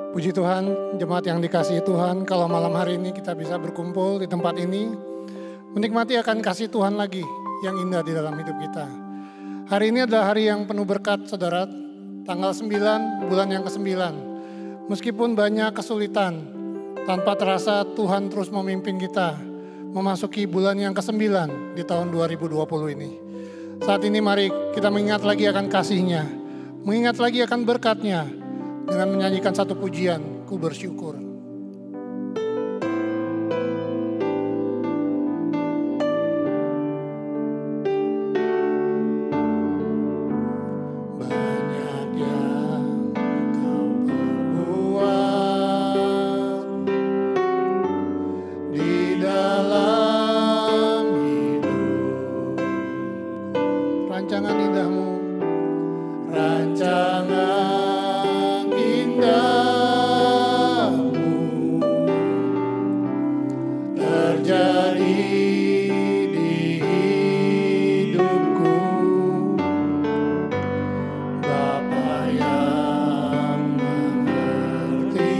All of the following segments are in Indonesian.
Puji Tuhan, jemaat yang dikasihi Tuhan, kalau malam hari ini kita bisa berkumpul di tempat ini, menikmati akan kasih Tuhan lagi yang indah di dalam hidup kita. Hari ini adalah hari yang penuh berkat, saudara, tanggal 9, bulan yang ke-9. Meskipun banyak kesulitan, tanpa terasa Tuhan terus memimpin kita memasuki bulan yang ke-9 di tahun 2020 ini. Saat ini mari kita mengingat lagi akan kasih-Nya, mengingat lagi akan berkat-Nya, dengan menyanyikan satu pujian, ku bersyukur. Banyak yang kau perbuat di dalam hidup. Rancangan indahmu, rancangan terjadi di hidupku, Bapa yang mengerti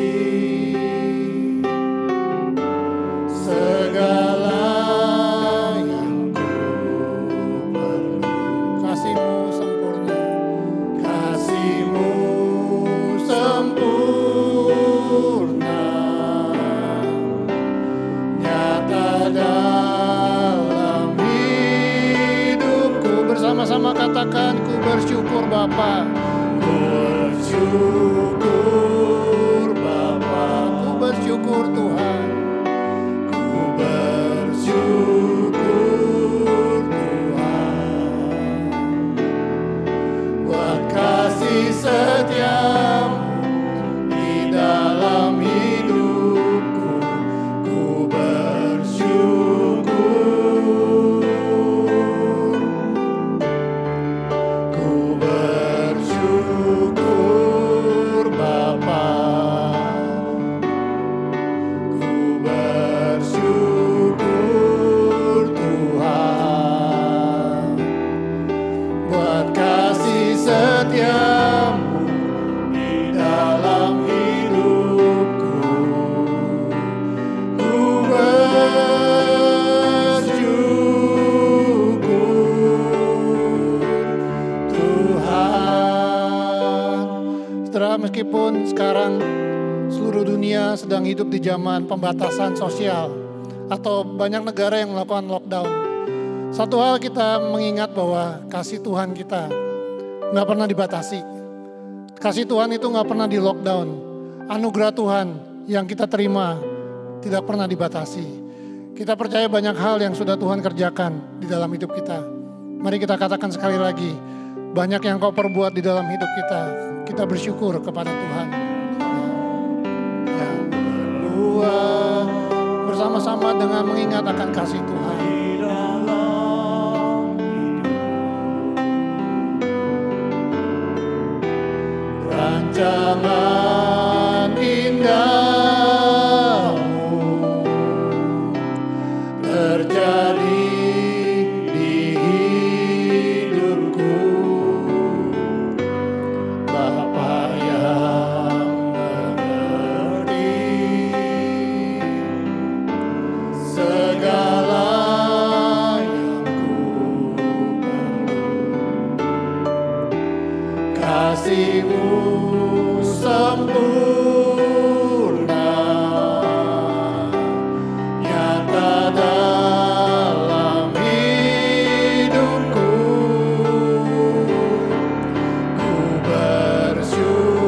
segala yang ku perlu. Kasih-Mu sempurna, kasih-Mu sempurna, nyata dalam hidupku. Bersama-sama katakan, ku bersyukur Bapa, ku bersyukur Bapa, ku bersyukur Tuhan, ku bersyukur Tuhan, buat kasih setiamu di dalam hidupku, ku bersyukur, ku bersyukur Bapa, ku bersyukur Tuhan, buat kasih setiamu di dalam hidupku, ku bersyukur Tuhan. Saudara, meskipun sekarang seluruh dunia sedang hidup di zaman pembatasan sosial atau banyak negara yang melakukan lockdown, satu hal kita mengingat bahwa kasih Tuhan kita nggak pernah dibatasi. Kasih Tuhan itu nggak pernah di lockdown. Anugerah Tuhan yang kita terima tidak pernah dibatasi. Kita percaya banyak hal yang sudah Tuhan kerjakan di dalam hidup kita. Mari kita katakan sekali lagi, banyak yang Kau perbuat di dalam hidup kita. Kita bersyukur kepada Tuhan. Yang berbuat bersama-sama dengan mengingat akan kasih Tuhan. Rancangan indahmu terjadi di hidupku, Bapa yang mengerti segala yang ku perlu. Kasih-Mu sempurna, nyata dalam hidupku, ku bersyukur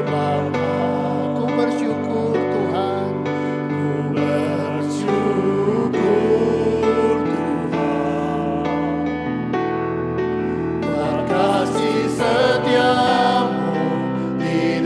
Bapa, ku bersyukur Tuhan, ku bersyukur Tuhan, buat kasih setiamu di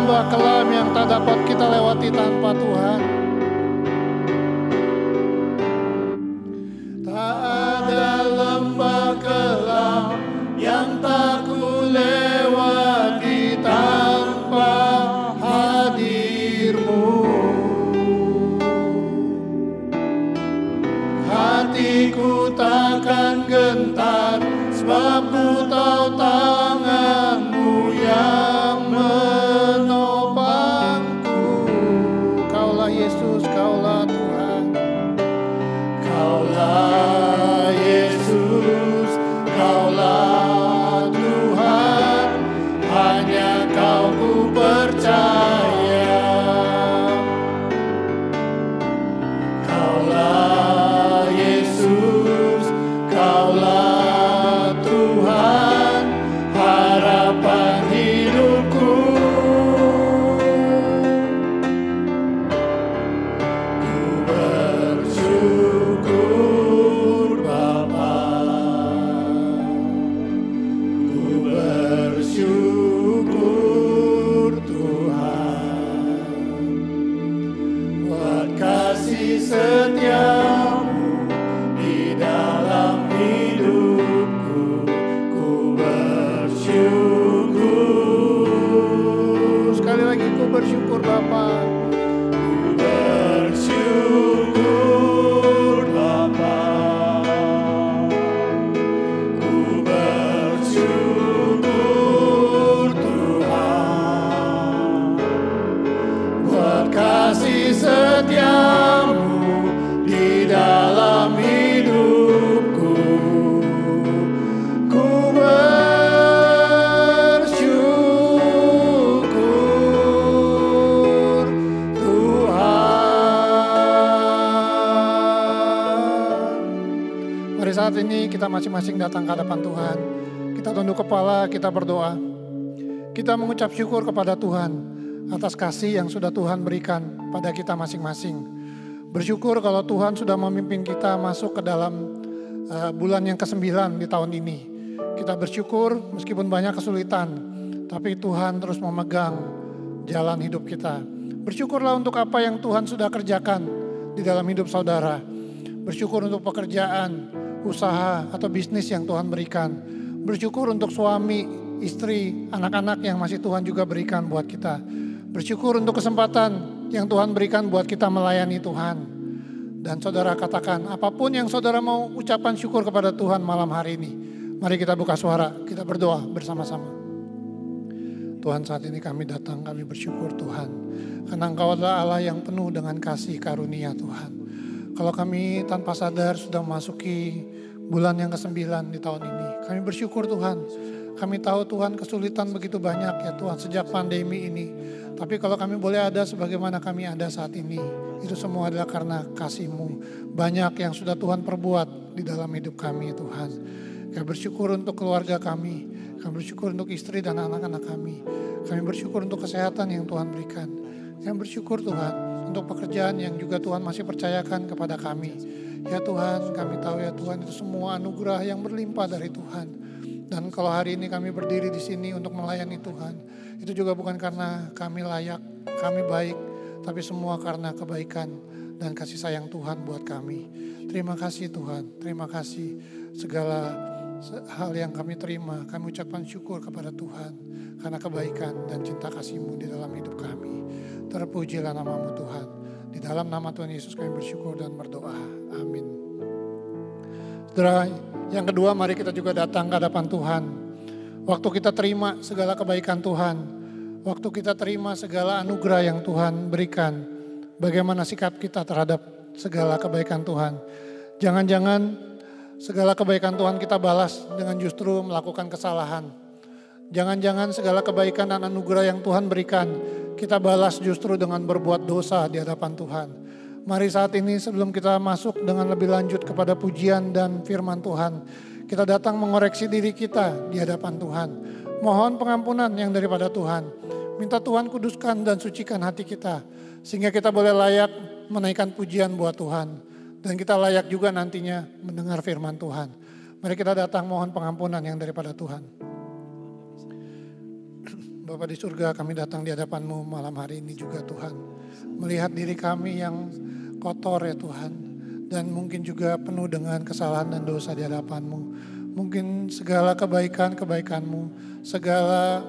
lembah kelam yang tak dapat kita lewati tanpa Tuhan. Tak ada lembah kelam yang tak ku lewati tanpa hadir-Mu. Hatiku takkan gentar, sebab ku tahu tangan-Mu yang menopangku. Kaulah Yesus, Kaulah Tuhan. Kaulah Yesus, Kaulah Tuhan. Hanya Kau ku percaya. Kaulah Yesus, Kaulah Tuhan, harapan hidupku. Ku bersyukur Bapa, ku bersyukur Tuhan, buat kasih setia-Mu di dalam hidupku. Ku bersyukur. Sekali lagi, ku bersyukur Bapa. Ku bersyukur Bapa. Ku bersyukur Tuhan, buat kasih setia-Mu di dalam hidupku. Ku bersyukur Tuhan. Mari saat ini kita masing-masing datang ke hadapan Tuhan. Kita tunduk kepala, kita berdoa. Kita mengucap syukur kepada Tuhan atas kasih yang sudah Tuhan berikan pada kita masing-masing. Bersyukur kalau Tuhan sudah memimpin kita masuk ke dalam bulan yang ke-9 di tahun ini. Kita bersyukur meskipun banyak kesulitan, tapi Tuhan terus memegang jalan hidup kita. Bersyukurlah untuk apa yang Tuhan sudah kerjakan di dalam hidup saudara. Bersyukur untuk pekerjaan, usaha, atau bisnis yang Tuhan berikan. Bersyukur untuk suami, istri, anak-anak yang masih Tuhan juga berikan buat kita. Bersyukur untuk kesempatan yang Tuhan berikan buat kita melayani Tuhan. Dan saudara katakan, apapun yang saudara mau ucapan syukur kepada Tuhan malam hari ini. Mari kita buka suara, kita berdoa bersama-sama. Tuhan, saat ini kami datang, kami bersyukur Tuhan. Karena Engkau adalah Allah yang penuh dengan kasih karunia Tuhan. Kalau kami tanpa sadar sudah memasuki bulan yang ke-9 di tahun ini. Kami bersyukur Tuhan. Kami tahu Tuhan kesulitan begitu banyak ya Tuhan sejak pandemi ini. Tapi kalau kami boleh ada sebagaimana kami ada saat ini, itu semua adalah karena kasih-Mu. Banyak yang sudah Tuhan perbuat di dalam hidup kami Tuhan. Kami bersyukur untuk keluarga kami. Kami bersyukur untuk istri dan anak-anak kami. Kami bersyukur untuk kesehatan yang Tuhan berikan. Kami bersyukur Tuhan untuk pekerjaan yang juga Tuhan masih percayakan kepada kami. Ya Tuhan, kami tahu ya Tuhan itu semua anugerah yang berlimpah dari Tuhan. Dan kalau hari ini kami berdiri di sini untuk melayani Tuhan, itu juga bukan karena kami layak, kami baik, tapi semua karena kebaikan dan kasih sayang Tuhan buat kami. Terima kasih Tuhan, terima kasih segala hal yang kami terima, kami ucapkan syukur kepada Tuhan karena kebaikan dan cinta kasih-Mu di dalam hidup kami. Terpujilah nama-Mu Tuhan. Di dalam nama Tuhan Yesus kami bersyukur dan berdoa. Amin. Saudara, yang kedua mari kita juga datang ke hadapan Tuhan. Waktu kita terima segala kebaikan Tuhan, waktu kita terima segala anugerah yang Tuhan berikan, bagaimana sikap kita terhadap segala kebaikan Tuhan. Jangan-jangan segala kebaikan Tuhan kita balas dengan justru melakukan kesalahan. Jangan-jangan segala kebaikan dan anugerah yang Tuhan berikan, kita balas justru dengan berbuat dosa di hadapan Tuhan. Mari saat ini sebelum kita masuk dengan lebih lanjut kepada pujian dan firman Tuhan, kita datang mengoreksi diri kita di hadapan Tuhan. Mohon pengampunan yang daripada Tuhan. Minta Tuhan kuduskan dan sucikan hati kita, sehingga kita boleh layak menaikkan pujian buat Tuhan. Dan kita layak juga nantinya mendengar firman Tuhan. Mari kita datang mohon pengampunan yang daripada Tuhan. Bapa di surga, kami datang di hadapan-Mu malam hari ini juga Tuhan. Melihat diri kami yang kotor ya Tuhan. Dan mungkin juga penuh dengan kesalahan dan dosa di hadapan-Mu. Mungkin segala kebaikan-kebaikan-Mu, segala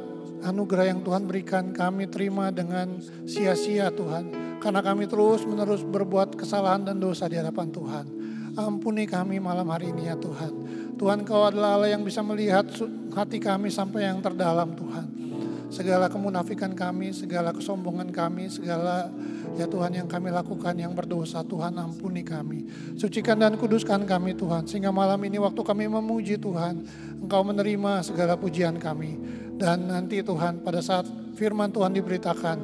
anugerah yang Tuhan berikan kami terima dengan sia-sia Tuhan. Karena kami terus-menerus berbuat kesalahan dan dosa di hadapan Tuhan. Ampuni kami malam hari ini ya Tuhan. Tuhan, Kau adalah Allah yang bisa melihat hati kami sampai yang terdalam Tuhan. Segala kemunafikan kami, segala kesombongan kami, segala ya Tuhan yang kami lakukan yang berdosa, Tuhan ampuni kami. Sucikan dan kuduskan kami Tuhan, sehingga malam ini waktu kami memuji Tuhan, Engkau menerima segala pujian kami. Dan nanti Tuhan pada saat firman Tuhan diberitakan,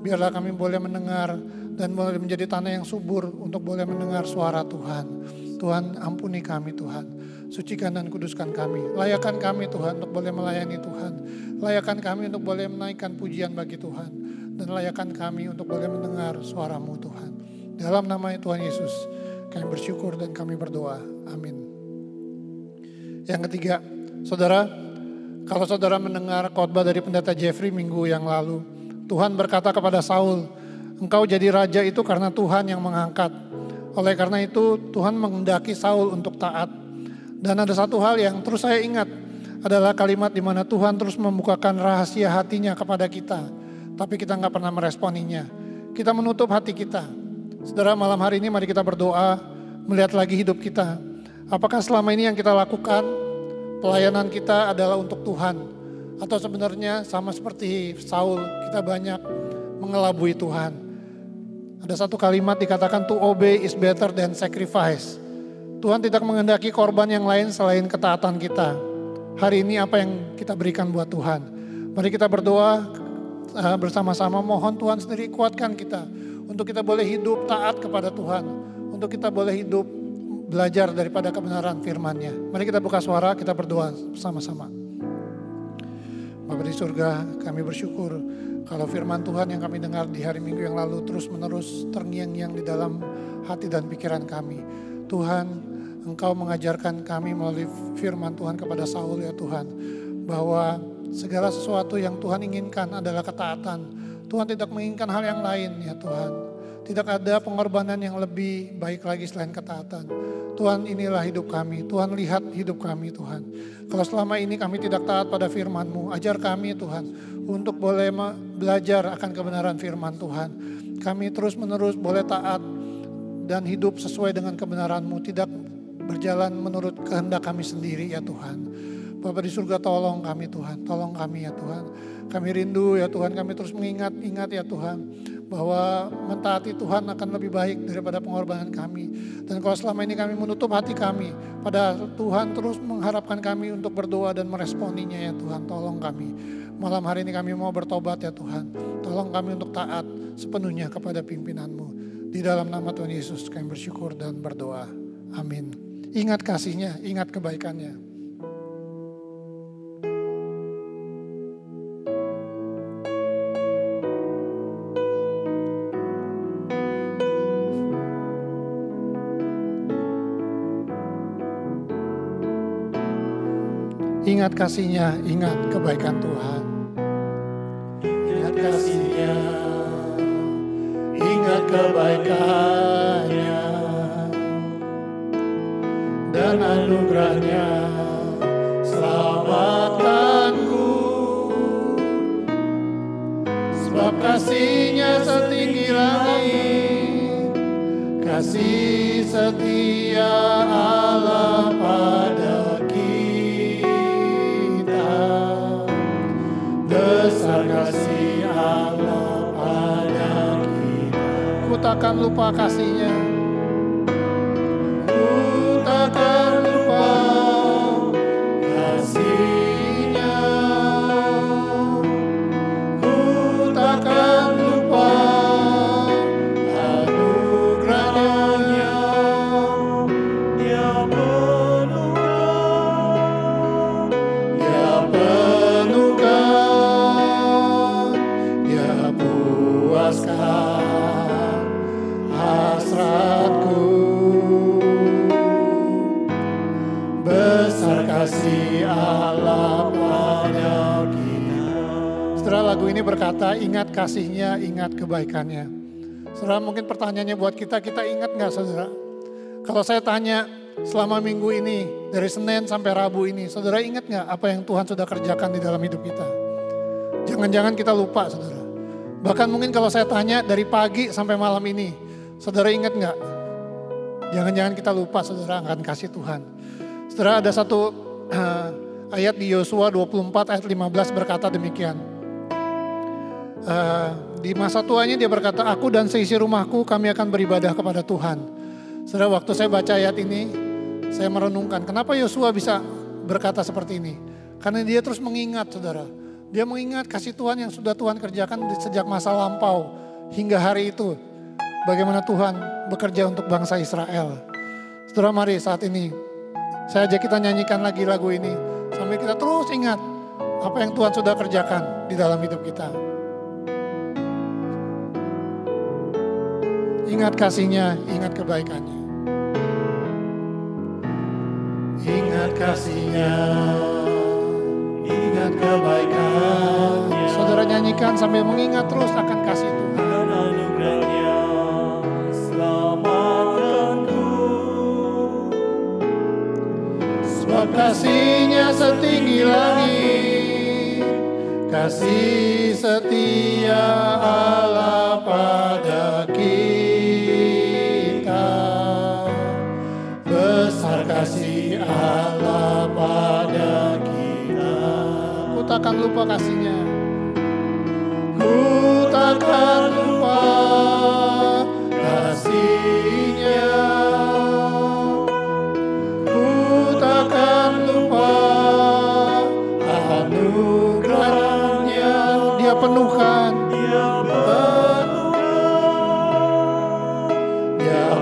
biarlah kami boleh mendengar dan boleh menjadi tanah yang subur untuk boleh mendengar suara Tuhan. Tuhan ampuni kami Tuhan, sucikan dan kuduskan kami. Layakan kami Tuhan untuk boleh melayani Tuhan. Layakan kami untuk boleh menaikkan pujian bagi Tuhan. Dan layakan kami untuk boleh mendengar suara-Mu Tuhan. Dalam nama Tuhan Yesus kami bersyukur dan kami berdoa. Amin. Yang ketiga, saudara, kalau saudara mendengar khotbah dari pendeta Jeffrey minggu yang lalu, Tuhan berkata kepada Saul, engkau jadi raja itu karena Tuhan yang mengangkat. Oleh karena itu Tuhan menghendaki Saul untuk taat. Dan ada satu hal yang terus saya ingat adalah kalimat di mana Tuhan terus membukakan rahasia hatinya kepada kita. Tapi kita nggak pernah meresponinya. Kita menutup hati kita. Saudara, malam hari ini mari kita berdoa, melihat lagi hidup kita. Apakah selama ini yang kita lakukan, pelayanan kita adalah untuk Tuhan? Atau sebenarnya sama seperti Saul, kita banyak mengelabui Tuhan. Ada satu kalimat dikatakan to obey is better than sacrifice. Tuhan tidak menghendaki korban yang lain selain ketaatan kita. Hari ini apa yang kita berikan buat Tuhan? Mari kita berdoa bersama-sama, mohon Tuhan sendiri kuatkan kita. Untuk kita boleh hidup taat kepada Tuhan. Untuk kita boleh hidup belajar daripada kebenaran firman-Nya. Mari kita buka suara, kita berdoa bersama-sama. Bapa di surga, kami bersyukur kalau firman Tuhan yang kami dengar di hari Minggu yang lalu terus-menerus terngiang-ngiang di dalam hati dan pikiran kami. Tuhan, Engkau mengajarkan kami melalui firman Tuhan kepada Saul ya Tuhan, bahwa segala sesuatu yang Tuhan inginkan adalah ketaatan. Tuhan tidak menginginkan hal yang lain ya Tuhan. Tidak ada pengorbanan yang lebih baik lagi selain ketaatan. Tuhan, inilah hidup kami. Tuhan, lihat hidup kami Tuhan. Kalau selama ini kami tidak taat pada firman-Mu, ajar kami Tuhan untuk boleh belajar akan kebenaran firman Tuhan. Kami terus-menerus boleh taat dan hidup sesuai dengan kebenaran-Mu, tidak berjalan menurut kehendak kami sendiri ya Tuhan. Bapa di surga, tolong kami Tuhan, tolong kami ya Tuhan. Kami rindu ya Tuhan, kami terus mengingat ya Tuhan, bahwa mentaati Tuhan akan lebih baik daripada pengorbanan kami. Dan kalau selama ini kami menutup hati kami, pada Tuhan terus mengharapkan kami untuk berdoa dan meresponinya ya Tuhan, tolong kami. Malam hari ini kami mau bertobat ya Tuhan, tolong kami untuk taat sepenuhnya kepada pimpinan-Mu. Di dalam nama Tuhan Yesus kami bersyukur dan berdoa. Amin. Ingat kasih-Nya, ingat kebaikan-Nya. Ingat kasih-Nya, ingat kebaikan Tuhan. Ingat kasih-Nya, ingat kebaikan-Nya, dan anugerah-Nya selamatkanku. Sebab kasih-Nya setinggi langit, kasih setia Allah pada besar kasih Allah pada kita. Ku takkan lupa kasih-Nya. Ku takkan lupa kasih-Nya. Ku takkan lupa anugerah-Nya. Dia puaskan hasratku. Besar kasih Allah pada kita. Setelah ini berkata, ingat kasihnya, ingat kebaikannya. Saudara, mungkin pertanyaannya buat kita ingat gak saudara? Kalau saya tanya selama minggu ini, dari Senin sampai Rabu ini, saudara ingat gak apa yang Tuhan sudah kerjakan di dalam hidup kita? Jangan-jangan kita lupa saudara. Bahkan mungkin kalau saya tanya dari pagi sampai malam ini, saudara ingat gak? Jangan-jangan kita lupa saudara akan kasih Tuhan. Saudara, ada satu ayat di Yosua 24 ayat 15 berkata demikian. Di masa tuanya dia berkata, aku dan seisi rumahku kami akan beribadah kepada Tuhan. Saudara, waktu saya baca ayat ini, saya merenungkan kenapa Yosua bisa berkata seperti ini. Karena dia terus mengingat saudara. Dia mengingat kasih Tuhan yang sudah Tuhan kerjakan sejak masa lampau hingga hari itu. Bagaimana Tuhan bekerja untuk bangsa Israel. Saudara, mari saat ini saya ajak kita nyanyikan lagi lagu ini. Sambil kita terus ingat apa yang Tuhan sudah kerjakan di dalam hidup kita. Ingat kasihnya, ingat kebaikannya. Ingat kasihnya, ingat kebaikannya. Saudara nyanyikan sambil mengingat terus akan kasih Tuhan. Dan anugerahnya selamatkanku. Sebab kasihnya setinggi langit, kasih setia Allah pada kita. Besar kasih Allah pada kita. Ku takkan lupa kasihnya. Ku takkan lupa kasihnya. Ku takkan lupa anugerahnya. Dia penuhkan. Dia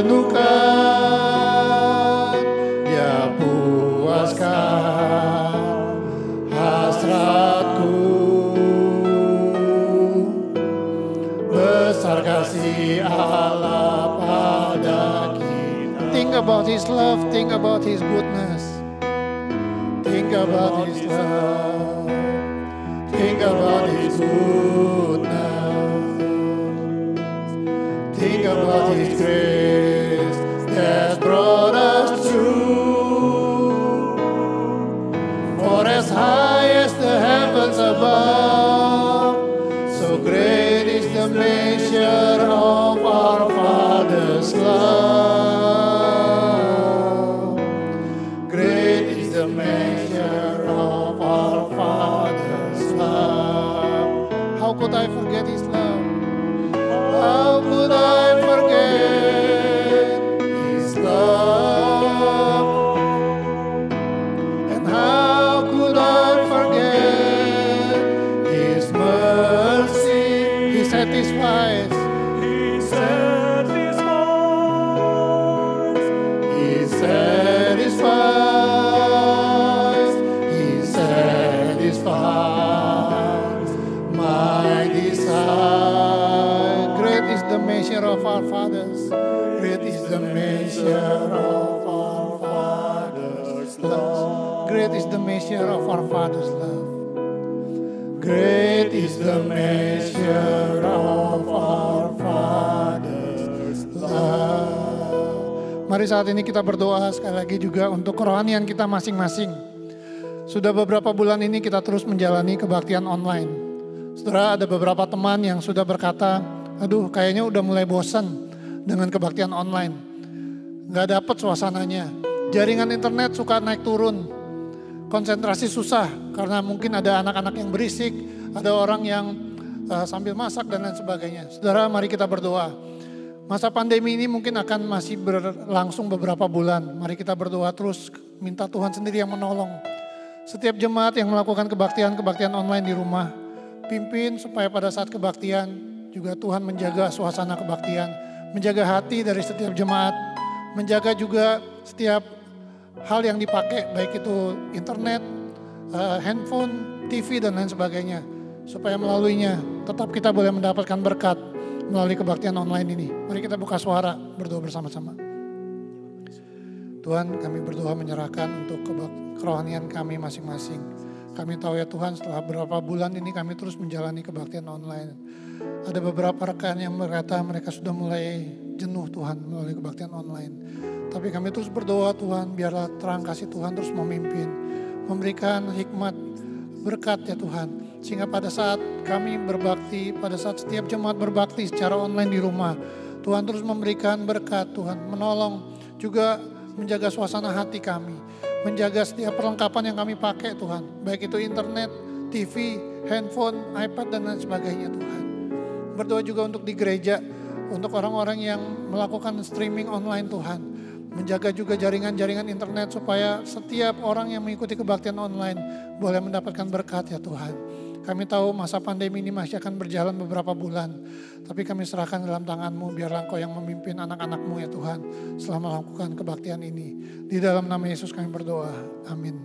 penuhkan, dia puaskan hasratku. Besar kasih Allah pada kita. Think about His love, think about His goodness. Think about His love, think about His goodness. Think about His grace that brought us through. For as high as the heavens above, so great is the measure of our Father's love. Great is the measure of our Father's love. How could I forget His love? How could I forget His love? And how could I forget His mercy? He satisfies. He satisfies. He satisfies. He satisfies my desire. Great is the measure of our fathers. Great is the measure of our Father's love. Great is the measure of our Father's love. Great is the measure of our Father's love. Mari saat ini kita berdoa sekali lagi juga untuk kerohanian kita masing-masing. Sudah beberapa bulan ini kita terus menjalani kebaktian online. Saudara, ada beberapa teman yang sudah berkata, aduh kayaknya udah mulai bosan dengan kebaktian online. Gak dapet suasananya. Jaringan internet suka naik turun. Konsentrasi susah karena mungkin ada anak-anak yang berisik. Ada orang yang sambil masak dan lain sebagainya. Saudara, mari kita berdoa. Masa pandemi ini mungkin akan masih berlangsung beberapa bulan. Mari kita berdoa terus, minta Tuhan sendiri yang menolong. Setiap jemaat yang melakukan kebaktian online di rumah, pimpin supaya pada saat kebaktian juga Tuhan menjaga suasana kebaktian, menjaga hati dari setiap jemaat, menjaga juga setiap hal yang dipakai, baik itu internet, handphone, TV dan lain sebagainya, supaya melaluinya tetap kita boleh mendapatkan berkat melalui kebaktian online ini. Mari kita buka suara, berdoa bersama-sama. Tuhan, kami berdoa menyerahkan untuk kerohanian kami masing-masing. Kami tahu ya Tuhan, setelah beberapa bulan ini kami terus menjalani kebaktian online. Ada beberapa rekan yang berkata mereka sudah mulai jenuh Tuhan melalui kebaktian online. Tapi kami terus berdoa Tuhan, biarlah terang kasih Tuhan terus memimpin. Memberikan hikmat, berkat ya Tuhan. Sehingga pada saat kami berbakti, pada saat setiap jemaat berbakti secara online di rumah, Tuhan terus memberikan berkat Tuhan. Menolong juga menjaga suasana hati kami. Menjaga setiap perlengkapan yang kami pakai Tuhan. Baik itu internet, TV, handphone, iPad dan lain sebagainya Tuhan. Berdoa juga untuk di gereja, untuk orang-orang yang melakukan streaming online Tuhan. Menjaga juga jaringan-jaringan internet supaya setiap orang yang mengikuti kebaktian online boleh mendapatkan berkat ya Tuhan. Kami tahu masa pandemi ini masih akan berjalan beberapa bulan. Tapi kami serahkan dalam tangan-Mu, biarlah Engkau yang memimpin anak-anak-Mu ya Tuhan. Setelah melakukan kebaktian ini. Di dalam nama Yesus kami berdoa. Amin.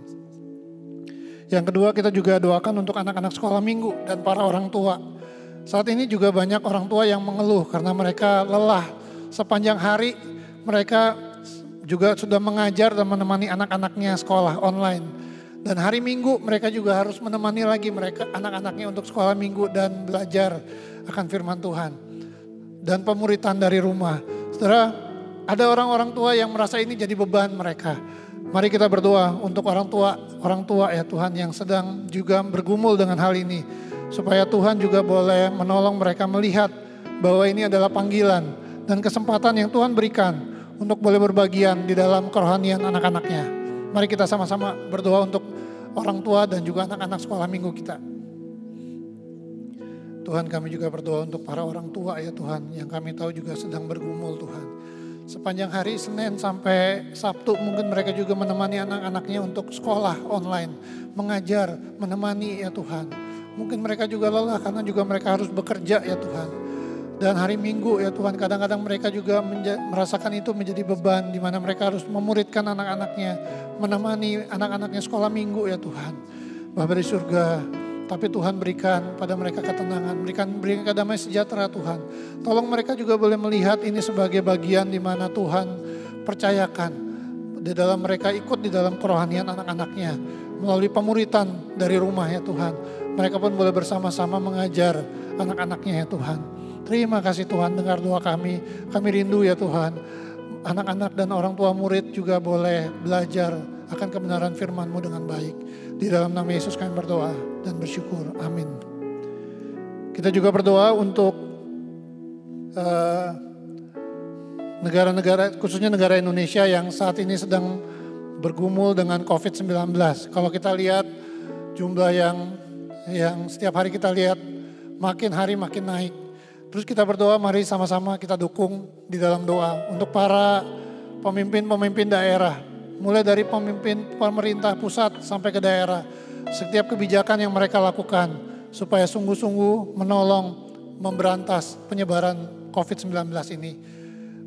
Yang kedua, kita juga doakan untuk anak-anak sekolah minggu dan para orang tua. Saat ini juga banyak orang tua yang mengeluh karena mereka lelah sepanjang hari. Mereka juga sudah mengajar dan menemani anak-anaknya sekolah online. Dan hari Minggu mereka juga harus menemani lagi mereka anak-anaknya untuk sekolah Minggu dan belajar akan firman Tuhan. Dan pemuritan dari rumah. Saudara, ada orang-orang tua yang merasa ini jadi beban mereka. Mari kita berdoa untuk orang tua ya Tuhan yang sedang juga bergumul dengan hal ini. Supaya Tuhan juga boleh menolong mereka melihat bahwa ini adalah panggilan dan kesempatan yang Tuhan berikan untuk boleh berbagian di dalam kerohanian anak-anaknya. Mari kita sama-sama berdoa untuk orang tua dan juga anak-anak sekolah minggu kita. Tuhan, kami juga berdoa untuk para orang tua ya Tuhan, yang kami tahu juga sedang bergumul Tuhan. Sepanjang hari Senin sampai Sabtu mungkin mereka juga menemani anak-anaknya untuk sekolah online, mengajar, menemani ya Tuhan. Mungkin mereka juga lelah karena juga mereka harus bekerja ya Tuhan. Dan hari Minggu ya Tuhan, kadang-kadang mereka juga merasakan itu menjadi beban di mana mereka harus memuridkan anak-anaknya, menemani anak-anaknya sekolah Minggu ya Tuhan. Bapa di surga, tapi Tuhan berikan pada mereka ketenangan, berikan damai sejahtera Tuhan. Tolong mereka juga boleh melihat ini sebagai bagian di mana Tuhan percayakan di dalam mereka ikut di dalam kerohanian anak-anaknya melalui pemuritan dari rumah ya Tuhan. Mereka pun boleh bersama-sama mengajar anak-anaknya ya Tuhan. Terima kasih Tuhan, dengar doa kami. Kami rindu ya Tuhan, anak-anak dan orang tua murid juga boleh belajar akan kebenaran firman-Mu dengan baik. Di dalam nama Yesus kami berdoa dan bersyukur. Amin. Kita juga berdoa untuk negara-negara, khususnya negara Indonesia yang saat ini sedang bergumul dengan COVID-19. Kalau kita lihat jumlah yang setiap hari kita lihat makin hari makin naik. Terus kita berdoa, mari sama-sama kita dukung di dalam doa untuk para pemimpin-pemimpin daerah. Mulai dari pemimpin pemerintah pusat sampai ke daerah. Setiap kebijakan yang mereka lakukan supaya sungguh-sungguh menolong memberantas penyebaran COVID-19 ini.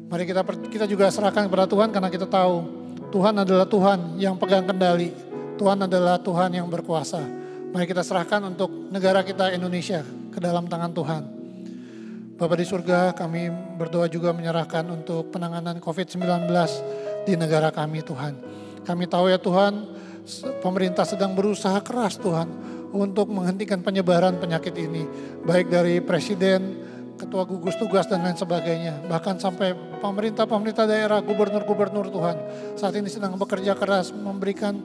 Mari kita juga serahkan kepada Tuhan karena kita tahu Tuhan adalah Tuhan yang pegang kendali. Tuhan adalah Tuhan yang berkuasa. Mari kita serahkan untuk negara kita Indonesia ke dalam tangan Tuhan. Bapa di surga, kami berdoa juga menyerahkan untuk penanganan COVID-19 di negara kami Tuhan. Kami tahu ya Tuhan, pemerintah sedang berusaha keras Tuhan untuk menghentikan penyebaran penyakit ini. Baik dari presiden, ketua gugus tugas dan lain sebagainya. Bahkan sampai pemerintah daerah, gubernur-gubernur Tuhan. Saat ini sedang bekerja keras memberikan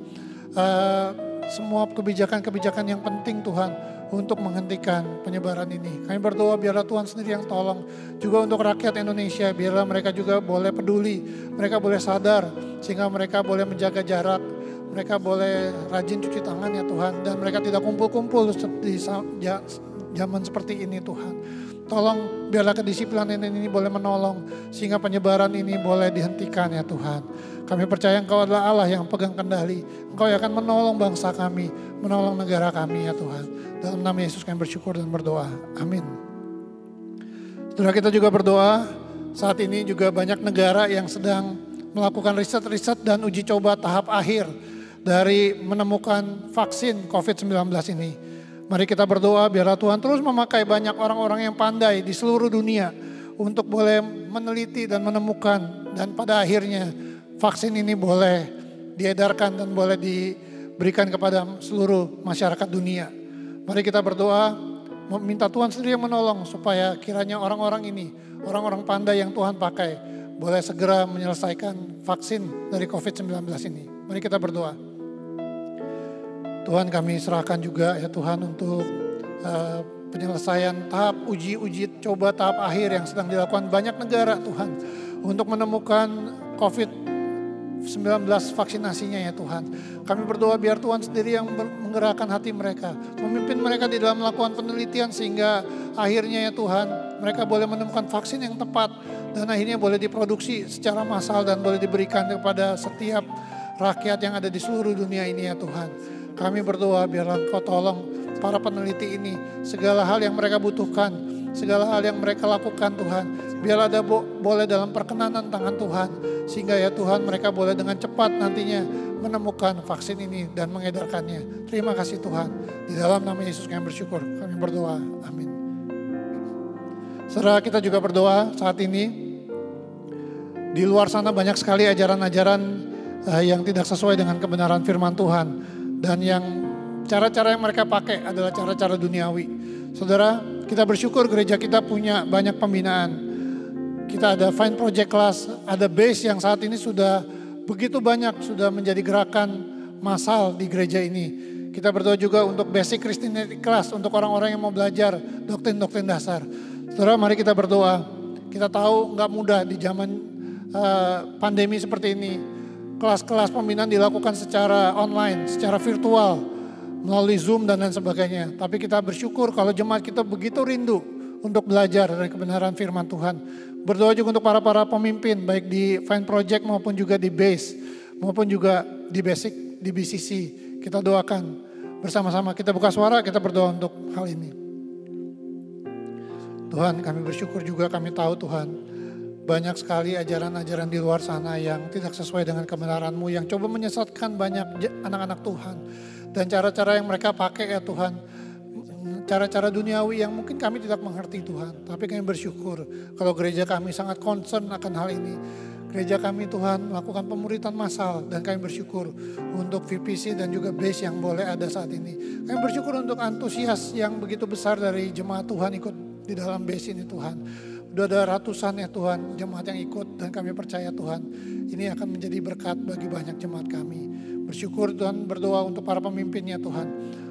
semua kebijakan-kebijakan yang penting Tuhan untuk menghentikan penyebaran ini. Kami berdoa biarlah Tuhan sendiri yang tolong. Juga untuk rakyat Indonesia, biarlah mereka juga boleh peduli. Mereka boleh sadar sehingga mereka boleh menjaga jarak. Mereka boleh rajin cuci tangan ya Tuhan. Dan mereka tidak kumpul-kumpul di zaman seperti ini Tuhan. Tolong biarlah kedisiplinan ini boleh menolong sehingga penyebaran ini boleh dihentikan ya Tuhan. Kami percaya Engkau adalah Allah yang pegang kendali. Engkau yang akan menolong bangsa kami, menolong negara kami ya Tuhan. Dalam nama Yesus kami bersyukur dan berdoa. Amin. Saudara, kita juga berdoa, saat ini juga banyak negara yang sedang melakukan riset-riset dan uji coba tahap akhir dari menemukan vaksin COVID-19 ini. Mari kita berdoa biarlah Tuhan terus memakai banyak orang-orang yang pandai di seluruh dunia untuk boleh meneliti dan menemukan dan pada akhirnya vaksin ini boleh diedarkan dan boleh berikan kepada seluruh masyarakat dunia. Mari kita berdoa, meminta Tuhan sendiri yang menolong supaya kiranya orang-orang ini, orang-orang pandai yang Tuhan pakai, boleh segera menyelesaikan vaksin dari COVID-19 ini. Mari kita berdoa. Tuhan, kami serahkan juga ya Tuhan untuk penyelesaian tahap uji coba tahap akhir yang sedang dilakukan banyak negara Tuhan. Untuk menemukan COVID-19 vaksinasinya ya Tuhan. Kami berdoa biar Tuhan sendiri yang menggerakkan hati mereka. Memimpin mereka di dalam melakukan penelitian sehingga akhirnya ya Tuhan mereka boleh menemukan vaksin yang tepat. Dan akhirnya boleh diproduksi secara massal dan boleh diberikan kepada setiap rakyat yang ada di seluruh dunia ini ya Tuhan. Kami berdoa biarlah Engkau tolong para peneliti ini. Segala hal yang mereka butuhkan, segala hal yang mereka lakukan Tuhan. Biarlah ada boleh dalam perkenanan tangan Tuhan. Sehingga ya Tuhan mereka boleh dengan cepat nantinya menemukan vaksin ini dan mengedarkannya. Terima kasih Tuhan. Di dalam nama Yesus kami bersyukur. Kami berdoa. Amin. Saudara, kita juga berdoa saat ini. Di luar sana banyak sekali ajaran-ajaran yang tidak sesuai dengan kebenaran firman Tuhan. Dan yang cara-cara yang mereka pakai adalah cara-cara duniawi. Saudara, kita bersyukur gereja kita punya banyak pembinaan. Kita ada Find Project Class, ada base yang saat ini sudah begitu banyak, sudah menjadi gerakan massal di gereja ini. Kita berdoa juga untuk Basic Christianity Class, untuk orang-orang yang mau belajar doktrin-doktrin dasar. Saudara, mari kita berdoa. Kita tahu nggak mudah di zaman pandemi seperti ini. Kelas-kelas pembinaan dilakukan secara online, secara virtual, melalui Zoom dan lain sebagainya. Tapi kita bersyukur kalau jemaat kita begitu rindu untuk belajar dari kebenaran firman Tuhan. Berdoa juga untuk para pemimpin, baik di Find Project maupun juga di Base, maupun juga di Basic, di BCC. Kita doakan bersama-sama, kita buka suara, kita berdoa untuk hal ini. Tuhan, kami bersyukur juga, kami tahu Tuhan, banyak sekali ajaran-ajaran di luar sana yang tidak sesuai dengan kebenaran-Mu, yang coba menyesatkan banyak anak-anak Tuhan. Dan cara-cara yang mereka pakai ya Tuhan, cara-cara duniawi yang mungkin kami tidak mengerti Tuhan. Tapi kami bersyukur kalau gereja kami sangat concern akan hal ini. Gereja kami Tuhan melakukan pemuritan massal dan kami bersyukur untuk VPC dan juga base yang boleh ada saat ini. Kami bersyukur untuk antusias yang begitu besar dari jemaat Tuhan ikut di dalam base ini Tuhan. Sudah ada ratusan ya Tuhan jemaat yang ikut dan kami percaya Tuhan ini akan menjadi berkat bagi banyak jemaat kami. Bersyukur Tuhan, berdoa untuk para pemimpinnya Tuhan.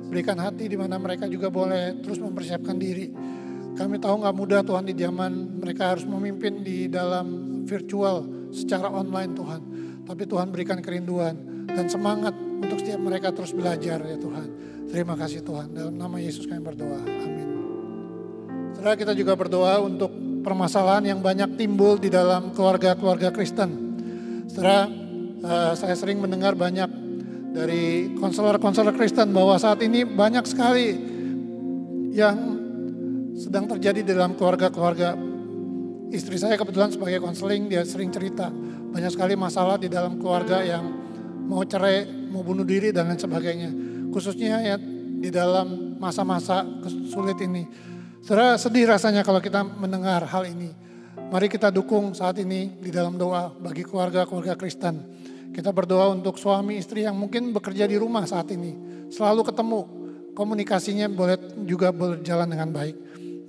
Berikan hati di mana mereka juga boleh terus mempersiapkan diri. Kami tahu gak mudah Tuhan di zaman mereka harus memimpin di dalam virtual secara online Tuhan. Tapi Tuhan berikan kerinduan dan semangat untuk setiap mereka terus belajar ya Tuhan. Terima kasih Tuhan. Dalam nama Yesus kami berdoa. Amin. Setelah kita juga berdoa untuk permasalahan yang banyak timbul di dalam keluarga-keluarga Kristen. Setelah saya sering mendengar banyak dari konselor-konselor Kristen bahwa saat ini banyak sekali yang sedang terjadi dalam keluarga-keluarga. Istri saya kebetulan sebagai konseling, dia sering cerita banyak sekali masalah di dalam keluarga yang mau cerai, mau bunuh diri dan lain sebagainya. Khususnya ya di dalam masa-masa sulit ini. Saudara, sedih rasanya kalau kita mendengar hal ini. Mari kita dukung saat ini di dalam doa bagi keluarga-keluarga Kristen. Kita berdoa untuk suami istri yang mungkin bekerja di rumah saat ini. Selalu ketemu, komunikasinya boleh juga berjalan dengan baik.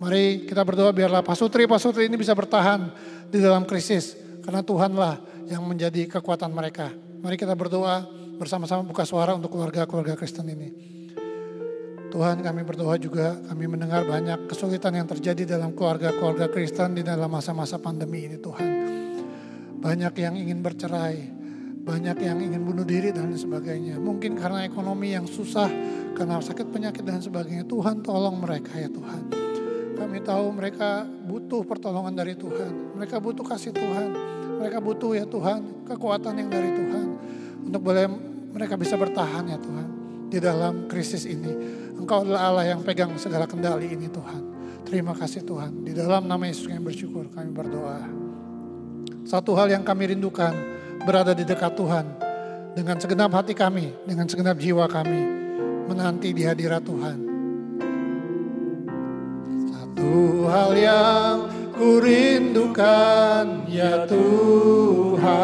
Mari kita berdoa biarlah pasutri ini bisa bertahan di dalam krisis. Karena Tuhanlah yang menjadi kekuatan mereka. Mari kita berdoa bersama-sama buka suara untuk keluarga-keluarga Kristen ini. Tuhan, kami berdoa juga, kami mendengar banyak kesulitan yang terjadi dalam keluarga-keluarga Kristen di dalam masa-masa pandemi ini Tuhan. Banyak yang ingin bercerai, banyak yang ingin bunuh diri dan sebagainya. Mungkin karena ekonomi yang susah, karena sakit penyakit dan sebagainya. Tuhan tolong mereka ya Tuhan. Kami tahu mereka butuh pertolongan dari Tuhan. Mereka butuh kasih Tuhan. Mereka butuh ya Tuhan, kekuatan yang dari Tuhan. Untuk boleh mereka bisa bertahan ya Tuhan. Di dalam krisis ini. Engkau adalah Allah yang pegang segala kendali ini Tuhan. Terima kasih Tuhan. Di dalam nama Yesus kami bersyukur, kami berdoa. Satu hal yang kami rindukan, berada di dekat Tuhan. Dengan segenap hati kami, dengan segenap jiwa kami, menanti di hadirat Tuhan. Satu hal yang ku rindukan ya Tuhan,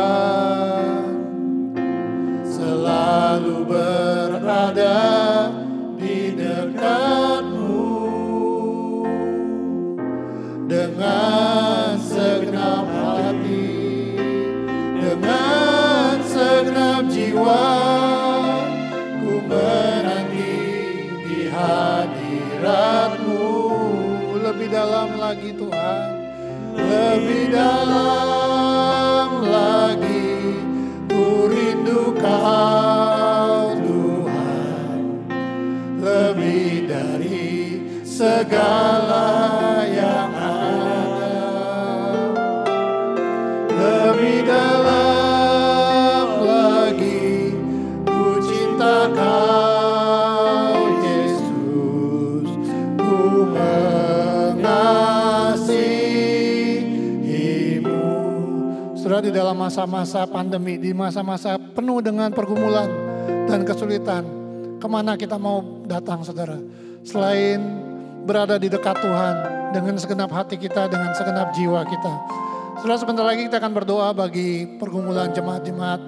selalu berada ada di dekatmu. Dengan segenap hati, dengan segenap jiwa, ku menanti di hadirat-Mu. Lebih dalam lagi Tuhan, lebih dalam lagi, ku rindu Kau Tuhan, lebih dari segala yang ada, lebih dalam lagi, ku cinta Kau Yesus, ku mengasihi-Mu. Saudara, di dalam masa-masa pandemi, di masa-masa penuh dengan pergumulan dan kesulitan, kemana kita mau datang saudara? Selain berada di dekat Tuhan dengan segenap hati kita, dengan segenap jiwa kita. Saudara, sebentar lagi kita akan berdoa bagi pergumulan jemaat-jemaat.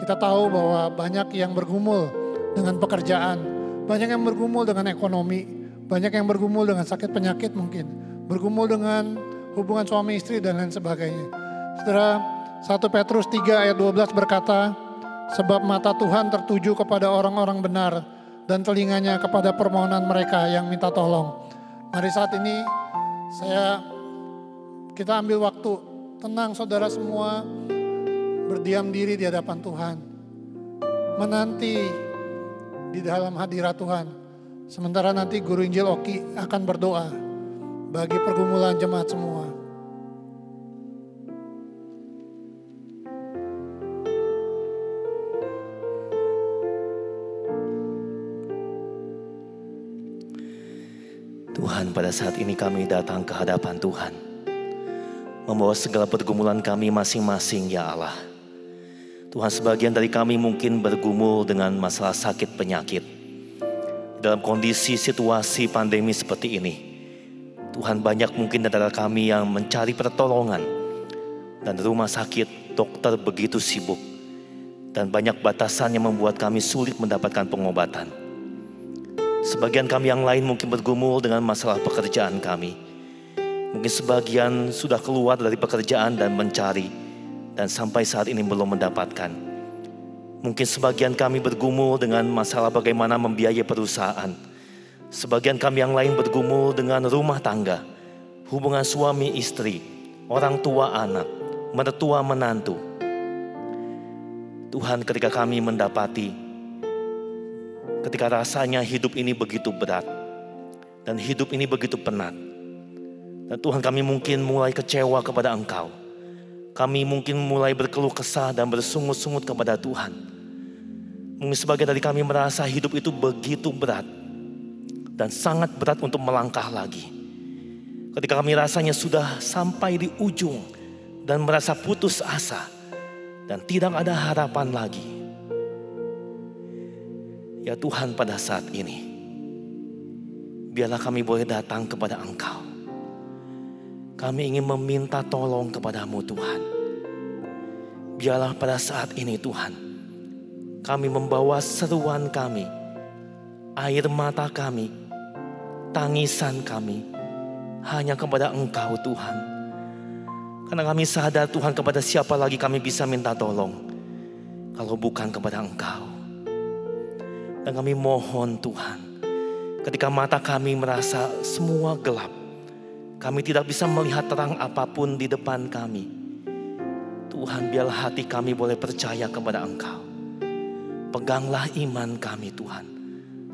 Kita tahu bahwa banyak yang bergumul dengan pekerjaan, banyak yang bergumul dengan ekonomi, banyak yang bergumul dengan sakit penyakit mungkin, bergumul dengan hubungan suami istri dan lain sebagainya. Saudara, 1 Petrus 3 ayat 12 berkata, sebab mata Tuhan tertuju kepada orang-orang benar dan telinganya kepada permohonan mereka yang minta tolong. Mari saat ini kita ambil waktu tenang saudara semua, berdiam diri di hadapan Tuhan, menanti di dalam hadirat Tuhan. Sementara nanti Guru Injil Oki akan berdoa bagi pergumulan jemaat semua. Tuhan, pada saat ini kami datang ke hadapan Tuhan, membawa segala pergumulan kami masing-masing ya Allah. Tuhan, sebagian dari kami mungkin bergumul dengan masalah sakit penyakit. Dalam kondisi situasi pandemi seperti ini, Tuhan, banyak mungkin antara kami yang mencari pertolongan. Dan rumah sakit, dokter begitu sibuk. Dan banyak batasan yang membuat kami sulit mendapatkan pengobatan. Sebagian kami yang lain mungkin bergumul dengan masalah pekerjaan kami. Mungkin sebagian sudah keluar dari pekerjaan dan mencari, dan sampai saat ini belum mendapatkan. Mungkin sebagian kami bergumul dengan masalah bagaimana membiayai perusahaan. Sebagian kami yang lain bergumul dengan rumah tangga, hubungan suami istri, orang tua anak, mertua menantu. Tuhan, ketika kami mendapati, ketika rasanya hidup ini begitu berat dan hidup ini begitu penat, dan Tuhan, kami mungkin mulai kecewa kepada Engkau. Kami mungkin mulai berkeluh kesah dan bersungut-sungut kepada Tuhan. Mungkin sebagian dari kami merasa hidup itu begitu berat dan sangat berat untuk melangkah lagi. Ketika kami rasanya sudah sampai di ujung dan merasa putus asa dan tidak ada harapan lagi. Ya Tuhan, pada saat ini, biarlah kami boleh datang kepada Engkau. Kami ingin meminta tolong kepadamu Tuhan. Biarlah pada saat ini Tuhan, kami membawa seruan kami, air mata kami, tangisan kami, hanya kepada Engkau Tuhan. Karena kami sadar Tuhan, kepada siapa lagi kami bisa minta tolong kalau bukan kepada Engkau. Dan kami mohon Tuhan, ketika mata kami merasa semua gelap, kami tidak bisa melihat terang apapun di depan kami. Tuhan, biarlah hati kami boleh percaya kepada Engkau. Peganglah iman kami Tuhan,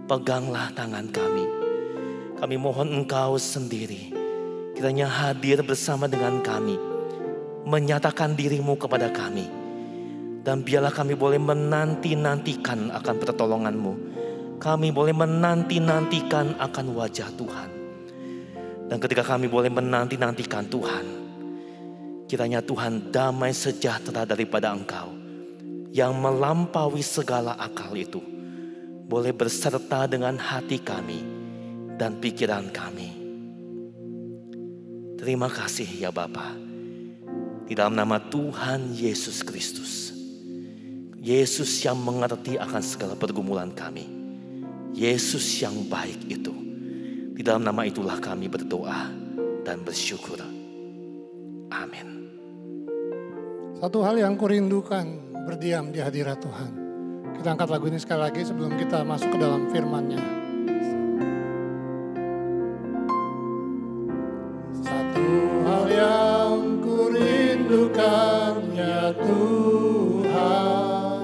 peganglah tangan kami. Kami mohon Engkau sendiri kiranya hadir bersama dengan kami, menyatakan diri-Mu kepada kami. Dan biarlah kami boleh menanti-nantikan akan pertolongan-Mu. Kami boleh menanti-nantikan akan wajah Tuhan. Dan ketika kami boleh menanti-nantikan Tuhan, kiranya Tuhan, damai sejahtera daripada Engkau yang melampaui segala akal itu boleh berserta dengan hati kami dan pikiran kami. Terima kasih ya Bapa. Di dalam nama Tuhan Yesus Kristus, Yesus yang mengerti akan segala pergumulan kami, Yesus yang baik itu. Di dalam nama itulah kami berdoa dan bersyukur. Amin. Satu hal yang kurindukan, berdiam di hadirat Tuhan. Kita angkat lagu ini sekali lagi sebelum kita masuk ke dalam firman-Nya. Satu hal yang kurindukan ya Tuhan,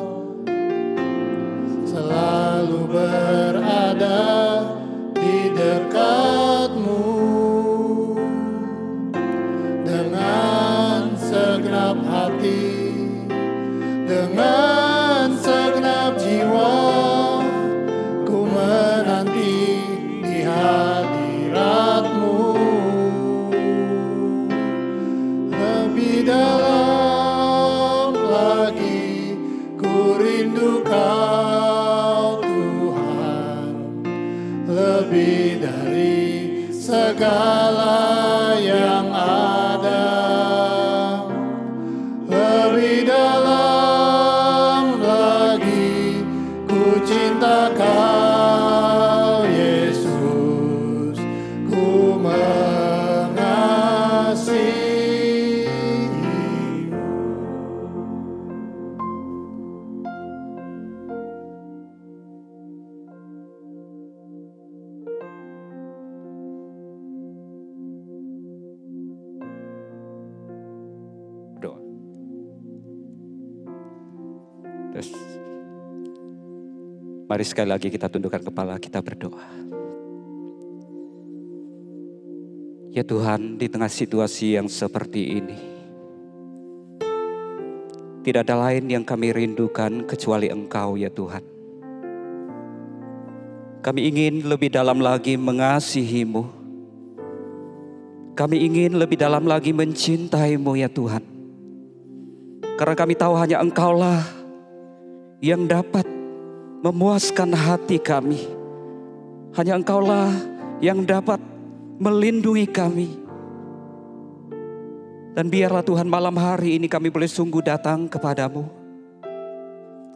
selalu berada di dekat-Mu dengan segenap hati, dengan segenap jiwa, ku menanti di hadirat-Mu. Lebih dalam lagi ku rindu Kau Tuhan, lebih dari segala yang ada. Lebih dalam lagi ku cinta Kau Yesus, ku mengasihi-Mu. Doa. Terus, mari sekali lagi kita tundukkan kepala, kita berdoa. Ya Tuhan, di tengah situasi yang seperti ini, tidak ada lain yang kami rindukan kecuali Engkau ya Tuhan. Kami ingin lebih dalam lagi mengasihi-Mu. Kami ingin lebih dalam lagi mencintai-Mu ya Tuhan. Karena kami tahu hanya Engkaulah yang dapat memuaskan hati kami. Hanya Engkaulah yang dapat melindungi kami. Dan biarlah Tuhan malam hari ini kami boleh sungguh datang kepadamu.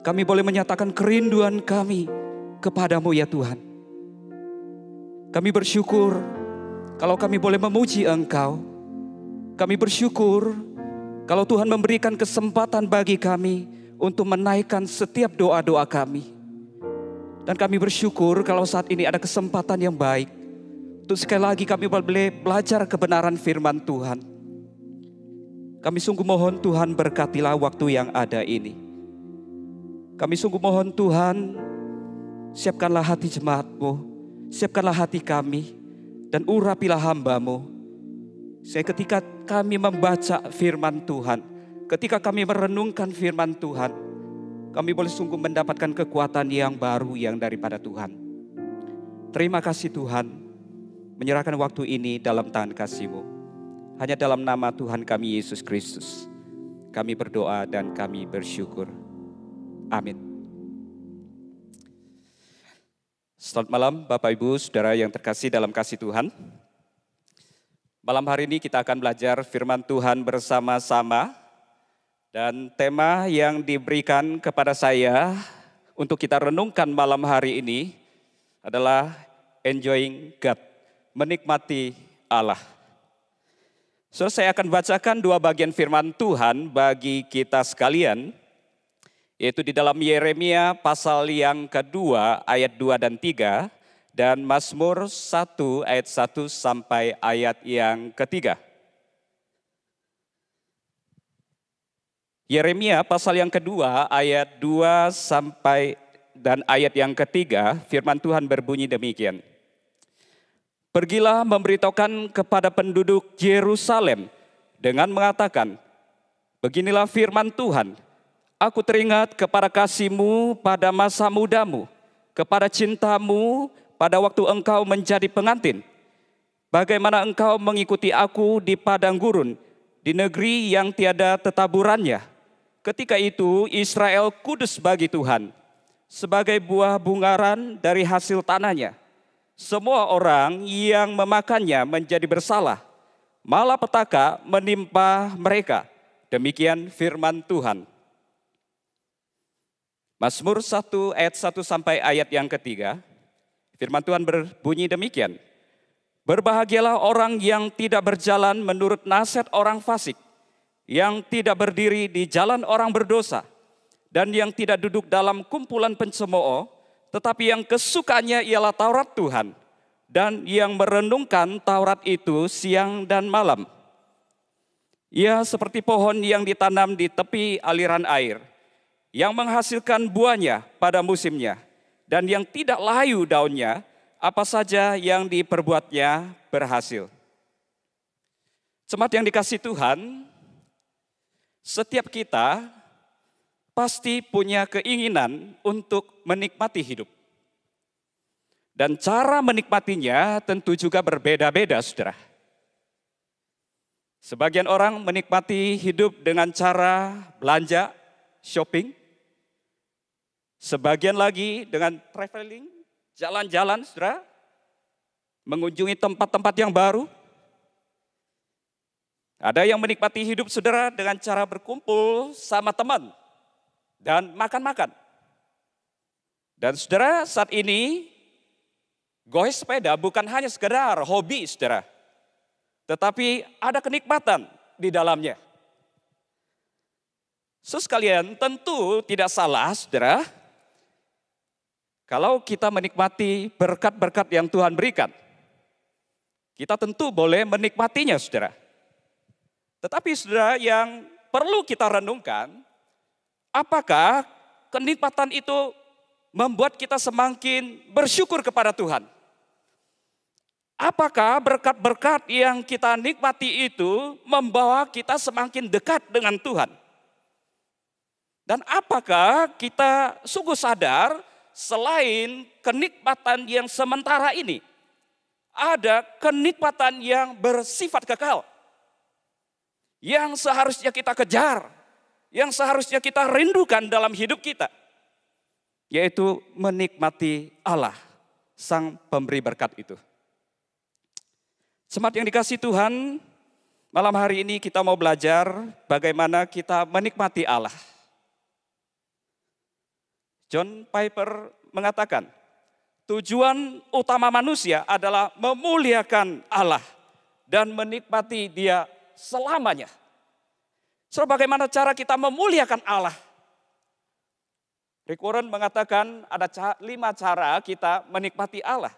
Kami boleh menyatakan kerinduan kami kepadamu ya Tuhan. Kami bersyukur kalau kami boleh memuji Engkau. Kami bersyukur kalau Tuhan memberikan kesempatan bagi kami untuk menaikkan setiap doa-doa kami. Dan kami bersyukur kalau saat ini ada kesempatan yang baik untuk sekali lagi kami boleh belajar kebenaran firman Tuhan. Kami sungguh mohon Tuhan berkatilah waktu yang ada ini. Kami sungguh mohon Tuhan, siapkanlah hati jemaat-Mu, siapkanlah hati kami, dan urapilah hamba-Mu. Sehingga ketika kami membaca firman Tuhan, ketika kami merenungkan firman Tuhan, kami boleh sungguh mendapatkan kekuatan yang baru yang daripada Tuhan. Terima kasih Tuhan, menyerahkan waktu ini dalam tangan kasih-Mu. Hanya dalam nama Tuhan kami Yesus Kristus, kami berdoa dan kami bersyukur. Amin. Selamat malam Bapak Ibu Saudara yang terkasih dalam kasih Tuhan. Malam hari ini kita akan belajar firman Tuhan bersama-sama. Dan tema yang diberikan kepada saya untuk kita renungkan malam hari ini adalah Enjoying God, menikmati Allah. So, saya akan bacakan dua bagian firman Tuhan bagi kita sekalian, yaitu di dalam Yeremia pasal yang kedua ayat 2 dan 3, dan Mazmur 1 ayat 1 sampai ayat yang ketiga. Yeremia pasal yang kedua ayat 2 sampai dan ayat yang ketiga, firman Tuhan berbunyi demikian. Pergilah memberitahukan kepada penduduk Yerusalem dengan mengatakan, beginilah firman Tuhan, aku teringat kepada kasih-Mu pada masa mudamu, kepada cinta-Mu pada waktu engkau menjadi pengantin. Bagaimana engkau mengikuti aku di padang gurun, di negeri yang tiada tetaburannya. Ketika itu Israel kudus bagi Tuhan, sebagai buah bungaran dari hasil tanahnya. Semua orang yang memakannya menjadi bersalah, malapetaka menimpa mereka. Demikian firman Tuhan. Mazmur 1 ayat 1 sampai ayat yang ketiga. Firman Tuhan berbunyi demikian. Berbahagialah orang yang tidak berjalan menurut nasihat orang fasik, yang tidak berdiri di jalan orang berdosa, dan yang tidak duduk dalam kumpulan pencemooh, tetapi yang kesukaannya ialah Taurat Tuhan, dan yang merenungkan Taurat itu siang dan malam. Ia seperti pohon yang ditanam di tepi aliran air, yang menghasilkan buahnya pada musimnya, dan yang tidak layu daunnya, apa saja yang diperbuatnya berhasil. Jemaat yang dikasihi Tuhan, setiap kita pasti punya keinginan untuk menikmati hidup. Dan cara menikmatinya tentu juga berbeda-beda, saudara. Sebagian orang menikmati hidup dengan cara belanja, shopping. Sebagian lagi dengan traveling, jalan-jalan, saudara. Mengunjungi tempat-tempat yang baru. Ada yang menikmati hidup saudara dengan cara berkumpul sama teman dan makan-makan. Dan saudara, saat ini goes sepeda bukan hanya sekedar hobi saudara, tetapi ada kenikmatan di dalamnya. Sekalian, tentu tidak salah saudara, kalau kita menikmati berkat-berkat yang Tuhan berikan. Kita tentu boleh menikmatinya saudara. Tetapi saudara, yang perlu kita renungkan, apakah kenikmatan itu membuat kita semakin bersyukur kepada Tuhan? Apakah berkat-berkat yang kita nikmati itu membawa kita semakin dekat dengan Tuhan? Dan apakah kita sungguh sadar selain kenikmatan yang sementara ini, ada kenikmatan yang bersifat kekal, yang seharusnya kita kejar, yang seharusnya kita rindukan dalam hidup kita, yaitu menikmati Allah, Sang Pemberi berkat itu. Jemaat yang dikasihi Tuhan, malam hari ini kita mau belajar bagaimana kita menikmati Allah. John Piper mengatakan, tujuan utama manusia adalah memuliakan Allah dan menikmati Dia selamanya. So, bagaimana cara kita memuliakan Allah? Rick Warren mengatakan ada 5 cara kita menikmati Allah.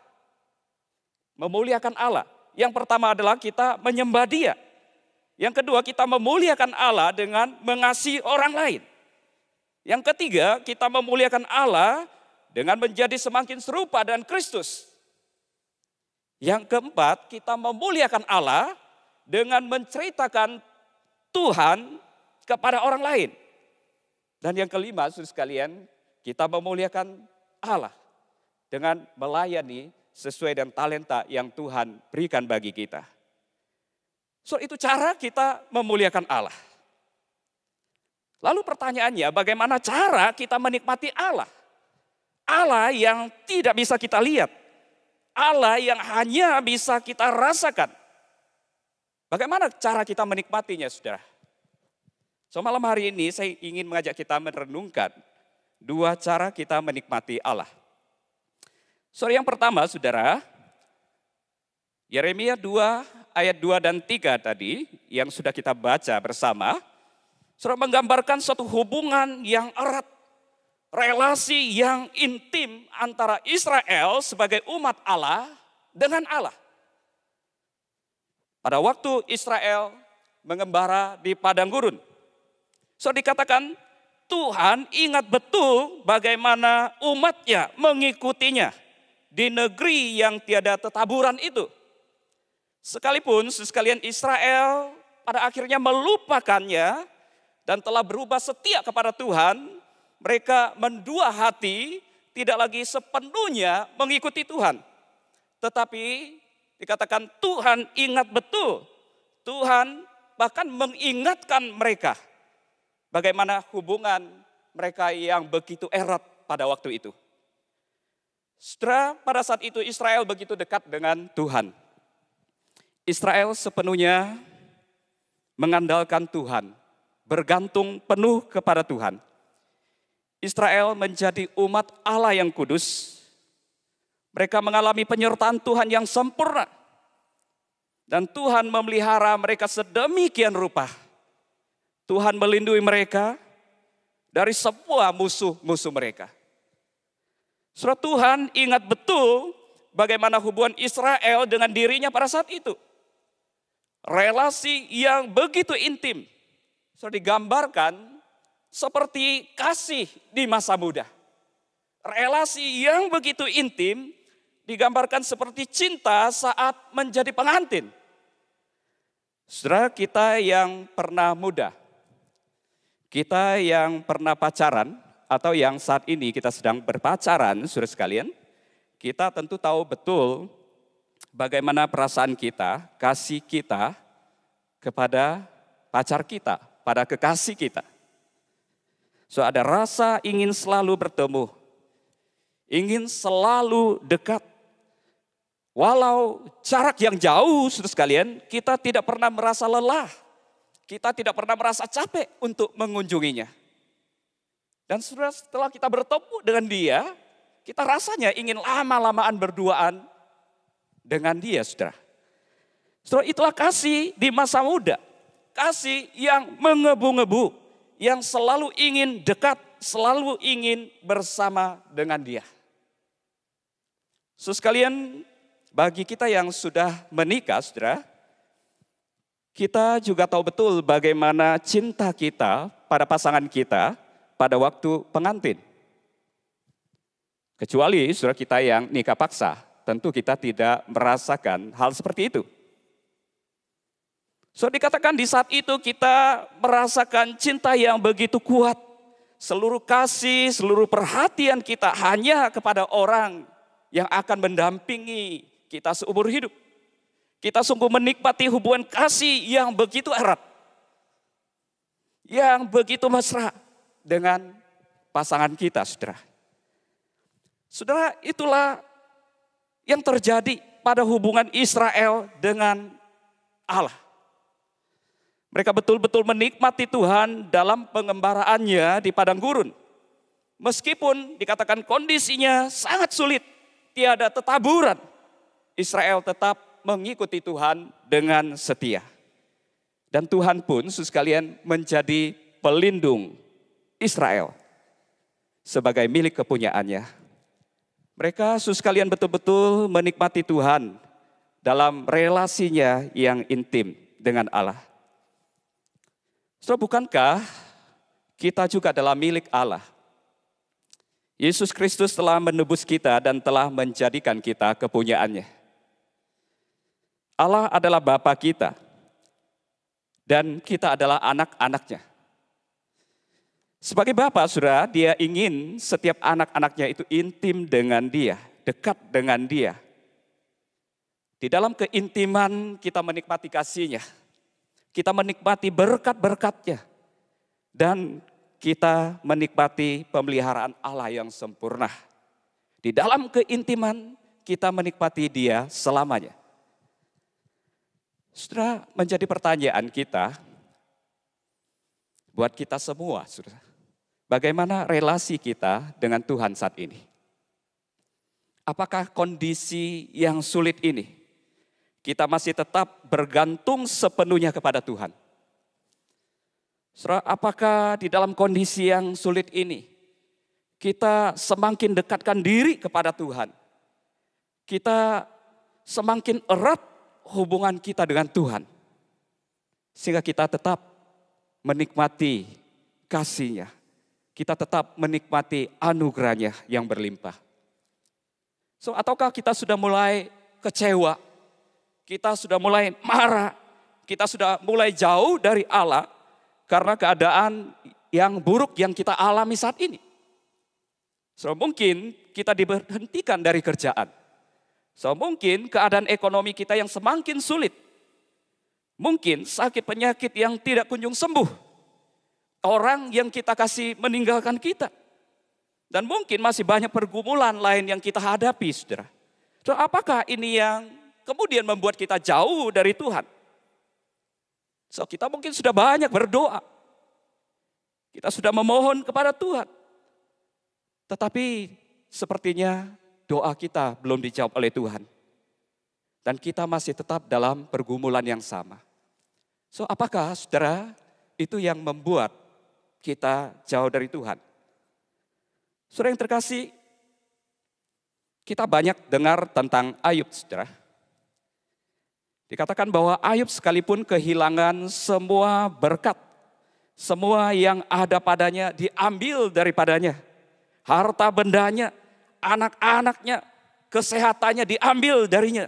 Memuliakan Allah. Yang pertama adalah kita menyembah Dia. Yang kedua, kita memuliakan Allah dengan mengasihi orang lain. Yang ketiga, kita memuliakan Allah dengan menjadi semakin serupa dengan Kristus. Yang keempat, kita memuliakan Allah dengan menceritakan Tuhan kepada orang lain. Dan yang kelima, saudara sekalian, kita memuliakan Allah dengan melayani sesuai dengan talenta yang Tuhan berikan bagi kita. So, itu cara kita memuliakan Allah. Lalu pertanyaannya, bagaimana cara kita menikmati Allah? Allah yang tidak bisa kita lihat. Allah yang hanya bisa kita rasakan. Bagaimana cara kita menikmatinya, saudara? So, malam hari ini saya ingin mengajak kita merenungkan 2 cara kita menikmati Allah. So, yang pertama, saudara, Yeremia 2 ayat 2 dan 3 tadi yang sudah kita baca bersama, saudara, menggambarkan suatu hubungan yang erat, relasi yang intim antara Israel sebagai umat Allah dengan Allah. Pada waktu Israel mengembara di padang gurun, so dikatakan Tuhan ingat betul bagaimana umatnya mengikutinya di negeri yang tiada tetaburan itu. Sekalipun sekalian Israel pada akhirnya melupakannya dan telah berubah setia kepada Tuhan, mereka mendua hati, tidak lagi sepenuhnya mengikuti Tuhan. Tetapi dikatakan Tuhan ingat betul. Tuhan bahkan mengingatkan mereka bagaimana hubungan mereka yang begitu erat pada waktu itu. Setelah pada saat itu Israel begitu dekat dengan Tuhan. Israel sepenuhnya mengandalkan Tuhan, bergantung penuh kepada Tuhan. Israel menjadi umat Allah yang kudus, Mereka mengalami penyertaan Tuhan yang sempurna. Dan Tuhan memelihara mereka sedemikian rupa. Tuhan melindungi mereka dari semua musuh-musuh mereka. Saudara, Tuhan ingat betul bagaimana hubungan Israel dengan dirinya pada saat itu. Relasi yang begitu intim. Saudara, digambarkan seperti kasih di masa muda. Relasi yang begitu intim digambarkan seperti cinta saat menjadi pengantin. Saudara, kita yang pernah muda, kita yang pernah pacaran, atau yang saat ini kita sedang berpacaran, saudara sekalian, kita tentu tahu betul bagaimana perasaan kita, kasih kita kepada pacar kita, pada kekasih kita. So, ada rasa ingin selalu bertemu, ingin selalu dekat. Walau jarak yang jauh, saudara sekalian, kita tidak pernah merasa lelah. Kita tidak pernah merasa capek untuk mengunjunginya. Dan saudara, setelah kita bertemu dengan dia, kita rasanya ingin lama-lamaan berduaan dengan dia, saudara. Saudara, itulah kasih di masa muda. Kasih yang mengebu-ngebu, yang selalu ingin dekat, selalu ingin bersama dengan dia. Saudara sekalian, bagi kita yang sudah menikah, saudara, kita juga tahu betul bagaimana cinta kita pada pasangan kita pada waktu pengantin. Kecuali saudara kita yang nikah paksa, tentu kita tidak merasakan hal seperti itu. So, dikatakan di saat itu kita merasakan cinta yang begitu kuat. Seluruh kasih, seluruh perhatian kita hanya kepada orang yang akan mendampingi kita seumur hidup. Kita sungguh menikmati hubungan kasih yang begitu erat. Yang begitu mesra dengan pasangan kita, saudara. Saudara, itulah yang terjadi pada hubungan Israel dengan Allah. Mereka betul-betul menikmati Tuhan dalam pengembaraannya di padang gurun. Meskipun dikatakan kondisinya sangat sulit, tiada tetaburan, Israel tetap mengikuti Tuhan dengan setia. Dan Tuhan pun, saudara sekalian, menjadi pelindung Israel sebagai milik kepunyaannya. Mereka, saudara sekalian, betul-betul menikmati Tuhan dalam relasinya yang intim dengan Allah. Saudara, bukankah kita juga adalah milik Allah? Yesus Kristus telah menebus kita dan telah menjadikan kita kepunyaannya. Allah adalah Bapa kita dan kita adalah anak-anaknya. Sebagai Bapa, saudara, dia ingin setiap anak-anaknya itu intim dengan dia, dekat dengan dia. Di dalam keintiman kita menikmati kasih-Nya, kita menikmati berkat-berkat-Nya, dan kita menikmati pemeliharaan Allah yang sempurna. Di dalam keintiman kita menikmati dia selamanya. Saudara, menjadi pertanyaan kita, buat kita semua, saudara, bagaimana relasi kita dengan Tuhan saat ini? Apakah kondisi yang sulit ini, kita masih tetap bergantung sepenuhnya kepada Tuhan? Saudara, apakah di dalam kondisi yang sulit ini, kita semakin dekatkan diri kepada Tuhan? Kita semakin erat hubungan kita dengan Tuhan, sehingga kita tetap menikmati kasih-Nya, kita tetap menikmati anugerah-Nya yang berlimpah. So, ataukah kita sudah mulai kecewa, kita sudah mulai marah, kita sudah mulai jauh dari Allah karena keadaan yang buruk yang kita alami saat ini? So, mungkin kita diberhentikan dari kerjaan. So, mungkin keadaan ekonomi kita yang semakin sulit. Mungkin sakit penyakit yang tidak kunjung sembuh. Orang yang kita kasih meninggalkan kita. Dan mungkin masih banyak pergumulan lain yang kita hadapi, saudara. So, apakah ini yang kemudian membuat kita jauh dari Tuhan? So, kita mungkin sudah banyak berdoa. Kita sudah memohon kepada Tuhan. Tetapi sepertinya doa kita belum dijawab oleh Tuhan. Dan kita masih tetap dalam pergumulan yang sama. So, apakah saudara itu yang membuat kita jauh dari Tuhan? Saudara yang terkasih, kita banyak dengar tentang Ayub, saudara. Dikatakan bahwa Ayub sekalipun kehilangan semua berkat, semua yang ada padanya diambil daripadanya. Harta bendanya, anak-anaknya, kesehatannya diambil darinya.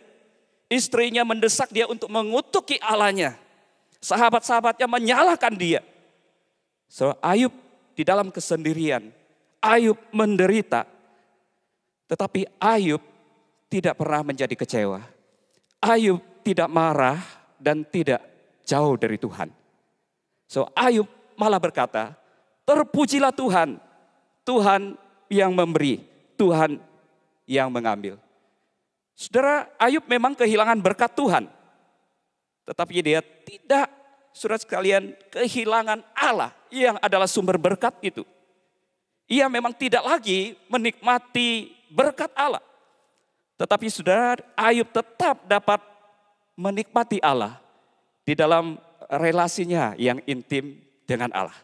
Istrinya mendesak dia untuk mengutuki Allahnya. Sahabat-sahabatnya menyalahkan dia. So, Ayub di dalam kesendirian, Ayub menderita. Tetapi Ayub tidak pernah menjadi kecewa. Ayub tidak marah dan tidak jauh dari Tuhan. So, Ayub malah berkata, terpujilah Tuhan. Tuhan yang memberi, Tuhan yang mengambil. Saudara, Ayub memang kehilangan berkat Tuhan. Tetapi dia tidak, saudara sekalian, kehilangan Allah yang adalah sumber berkat itu. Ia memang tidak lagi menikmati berkat Allah. Tetapi saudara, Ayub tetap dapat menikmati Allah di dalam relasinya yang intim dengan Allah.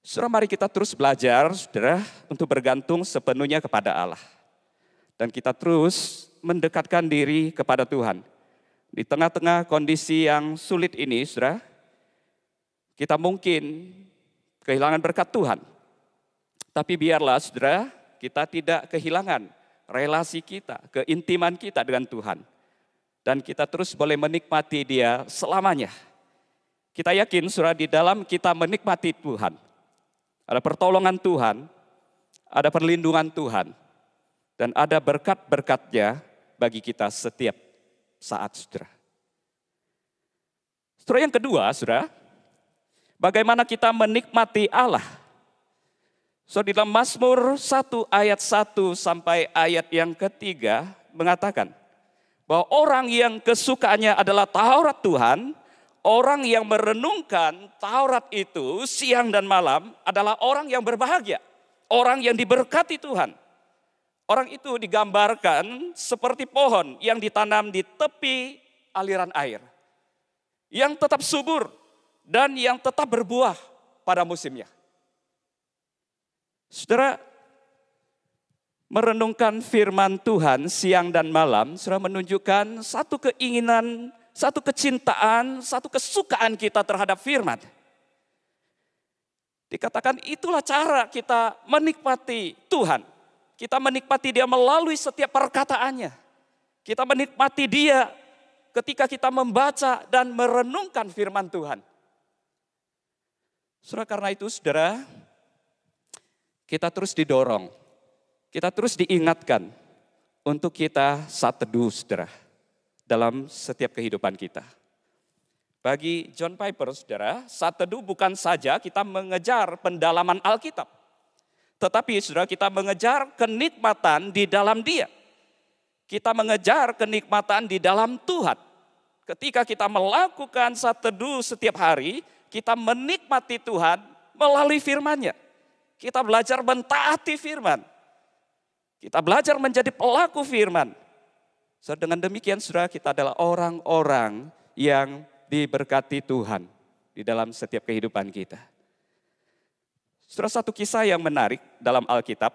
Saudara, mari kita terus belajar, saudara, untuk bergantung sepenuhnya kepada Allah. Dan kita terus mendekatkan diri kepada Tuhan. Di tengah-tengah kondisi yang sulit ini, saudara, kita mungkin kehilangan berkat Tuhan. Tapi biarlah, saudara, kita tidak kehilangan relasi kita, keintiman kita dengan Tuhan. Dan kita terus boleh menikmati Dia selamanya. Kita yakin, saudara, di dalam kita menikmati Tuhan, ada pertolongan Tuhan, ada perlindungan Tuhan, dan ada berkat-berkat-Nya bagi kita setiap saat, saudara. Saudara, yang kedua, saudara, bagaimana kita menikmati Allah. So, di dalam Mazmur 1 ayat 1 sampai ayat yang ketiga mengatakan bahwa orang yang kesukaannya adalah Taurat Tuhan, orang yang merenungkan Taurat itu siang dan malam adalah orang yang berbahagia, orang yang diberkati Tuhan. Orang itu digambarkan seperti pohon yang ditanam di tepi aliran air, yang tetap subur dan yang tetap berbuah pada musimnya. Saudara, merenungkan firman Tuhan siang dan malam, saudara, menunjukkan satu keinginan, satu kecintaan, satu kesukaan kita terhadap firman. Dikatakan itulah cara kita menikmati Tuhan. Kita menikmati Dia melalui setiap perkataannya. Kita menikmati Dia ketika kita membaca dan merenungkan firman Tuhan. Saudara, karena itu, saudara, kita terus didorong, kita terus diingatkan untuk kita saat teduh, saudara, dalam setiap kehidupan kita. Bagi John Piper, saudara, saat teduh bukan saja kita mengejar pendalaman Alkitab, tetapi saudara, kita mengejar kenikmatan di dalam Dia. Kita mengejar kenikmatan di dalam Tuhan. Ketika kita melakukan saat teduh setiap hari, kita menikmati Tuhan melalui firman-Nya. Kita belajar mentaati firman. Kita belajar menjadi pelaku firman. So, dengan demikian, saudara, kita adalah orang-orang yang diberkati Tuhan di dalam setiap kehidupan kita. Saudara, satu kisah yang menarik dalam Alkitab,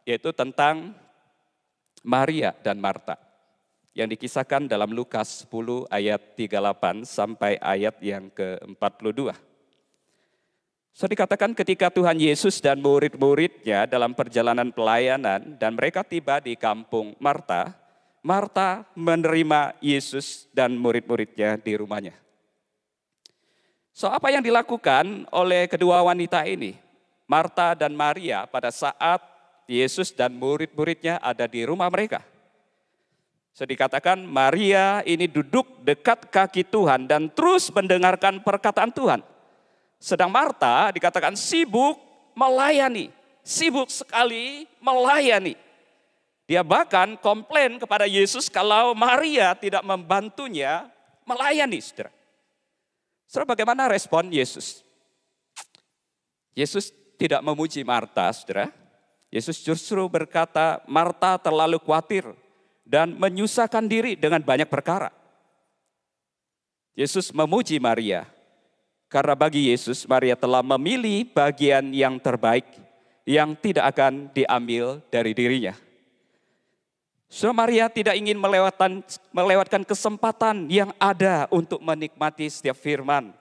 yaitu tentang Maria dan Marta, yang dikisahkan dalam Lukas 10 ayat 38 sampai ayat yang ke-42. So, dikatakan ketika Tuhan Yesus dan murid-muridnya dalam perjalanan pelayanan dan mereka tiba di kampung Marta, Marta menerima Yesus dan murid-muridnya di rumahnya. So, apa yang dilakukan oleh kedua wanita ini, Marta dan Maria, pada saat Yesus dan murid-muridnya ada di rumah mereka? So, dikatakan Maria ini duduk dekat kaki Tuhan dan terus mendengarkan perkataan Tuhan. Sedang Marta dikatakan sibuk melayani, sibuk sekali melayani. Dia bahkan komplain kepada Yesus kalau Maria tidak membantunya melayani, saudara. Saudara, bagaimana respon Yesus? Yesus tidak memuji Marta, saudara. Yesus justru berkata, Marta terlalu khawatir dan menyusahkan diri dengan banyak perkara. Yesus memuji Maria, karena bagi Yesus, Maria telah memilih bagian yang terbaik yang tidak akan diambil dari dirinya. Saudara, Maria tidak ingin melewatkan kesempatan yang ada untuk menikmati setiap firman,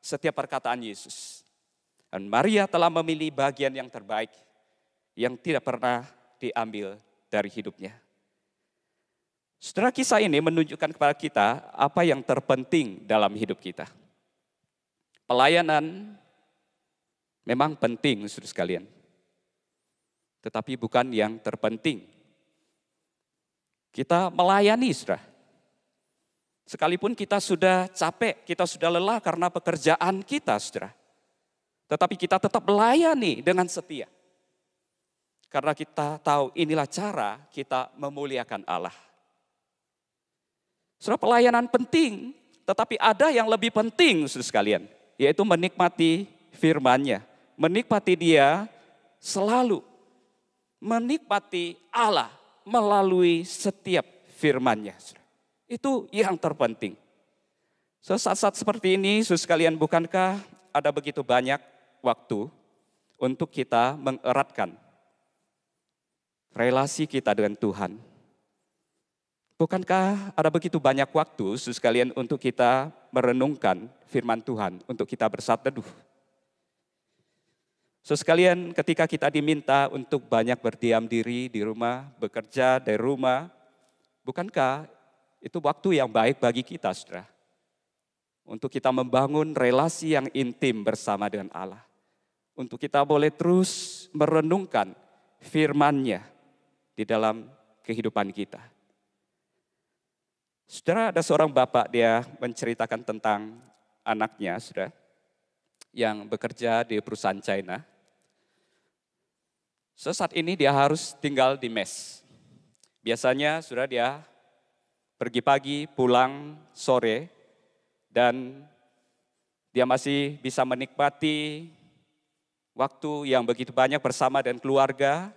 setiap perkataan Yesus. Dan Maria telah memilih bagian yang terbaik yang tidak pernah diambil dari hidupnya. Saudara, kisah ini menunjukkan kepada kita apa yang terpenting dalam hidup kita. Pelayanan memang penting, saudara sekalian. Tetapi bukan yang terpenting. Kita melayani, saudara. Sekalipun kita sudah capek, kita sudah lelah karena pekerjaan kita, saudara. Tetapi kita tetap melayani dengan setia. Karena kita tahu inilah cara kita memuliakan Allah. Saudara, pelayanan penting, tetapi ada yang lebih penting, saudara sekalian. Yaitu menikmati firman-Nya. Menikmati Dia selalu. Menikmati Allah melalui setiap firman-Nya. Itu yang terpenting. Saat-saat seperti ini, saudara sekalian, bukankah ada begitu banyak waktu untuk kita mengeratkan relasi kita dengan Tuhan? Bukankah ada begitu banyak waktu, saudara sekalian, untuk kita merenungkan firman Tuhan, untuk kita bersatu teduh? Saudara sekalian, ketika kita diminta untuk banyak berdiam diri di rumah, bekerja dari rumah, bukankah itu waktu yang baik bagi kita, saudara? Untuk kita membangun relasi yang intim bersama dengan Allah. Untuk kita boleh terus merenungkan firman-Nya di dalam kehidupan kita. Saudara, ada seorang bapak, dia menceritakan tentang anaknya, saudara, yang bekerja di perusahaan China. Saat ini dia harus tinggal di mes. Biasanya saudara, dia pergi pagi, pulang sore, dan dia masih bisa menikmati waktu yang begitu banyak bersama dengan keluarga.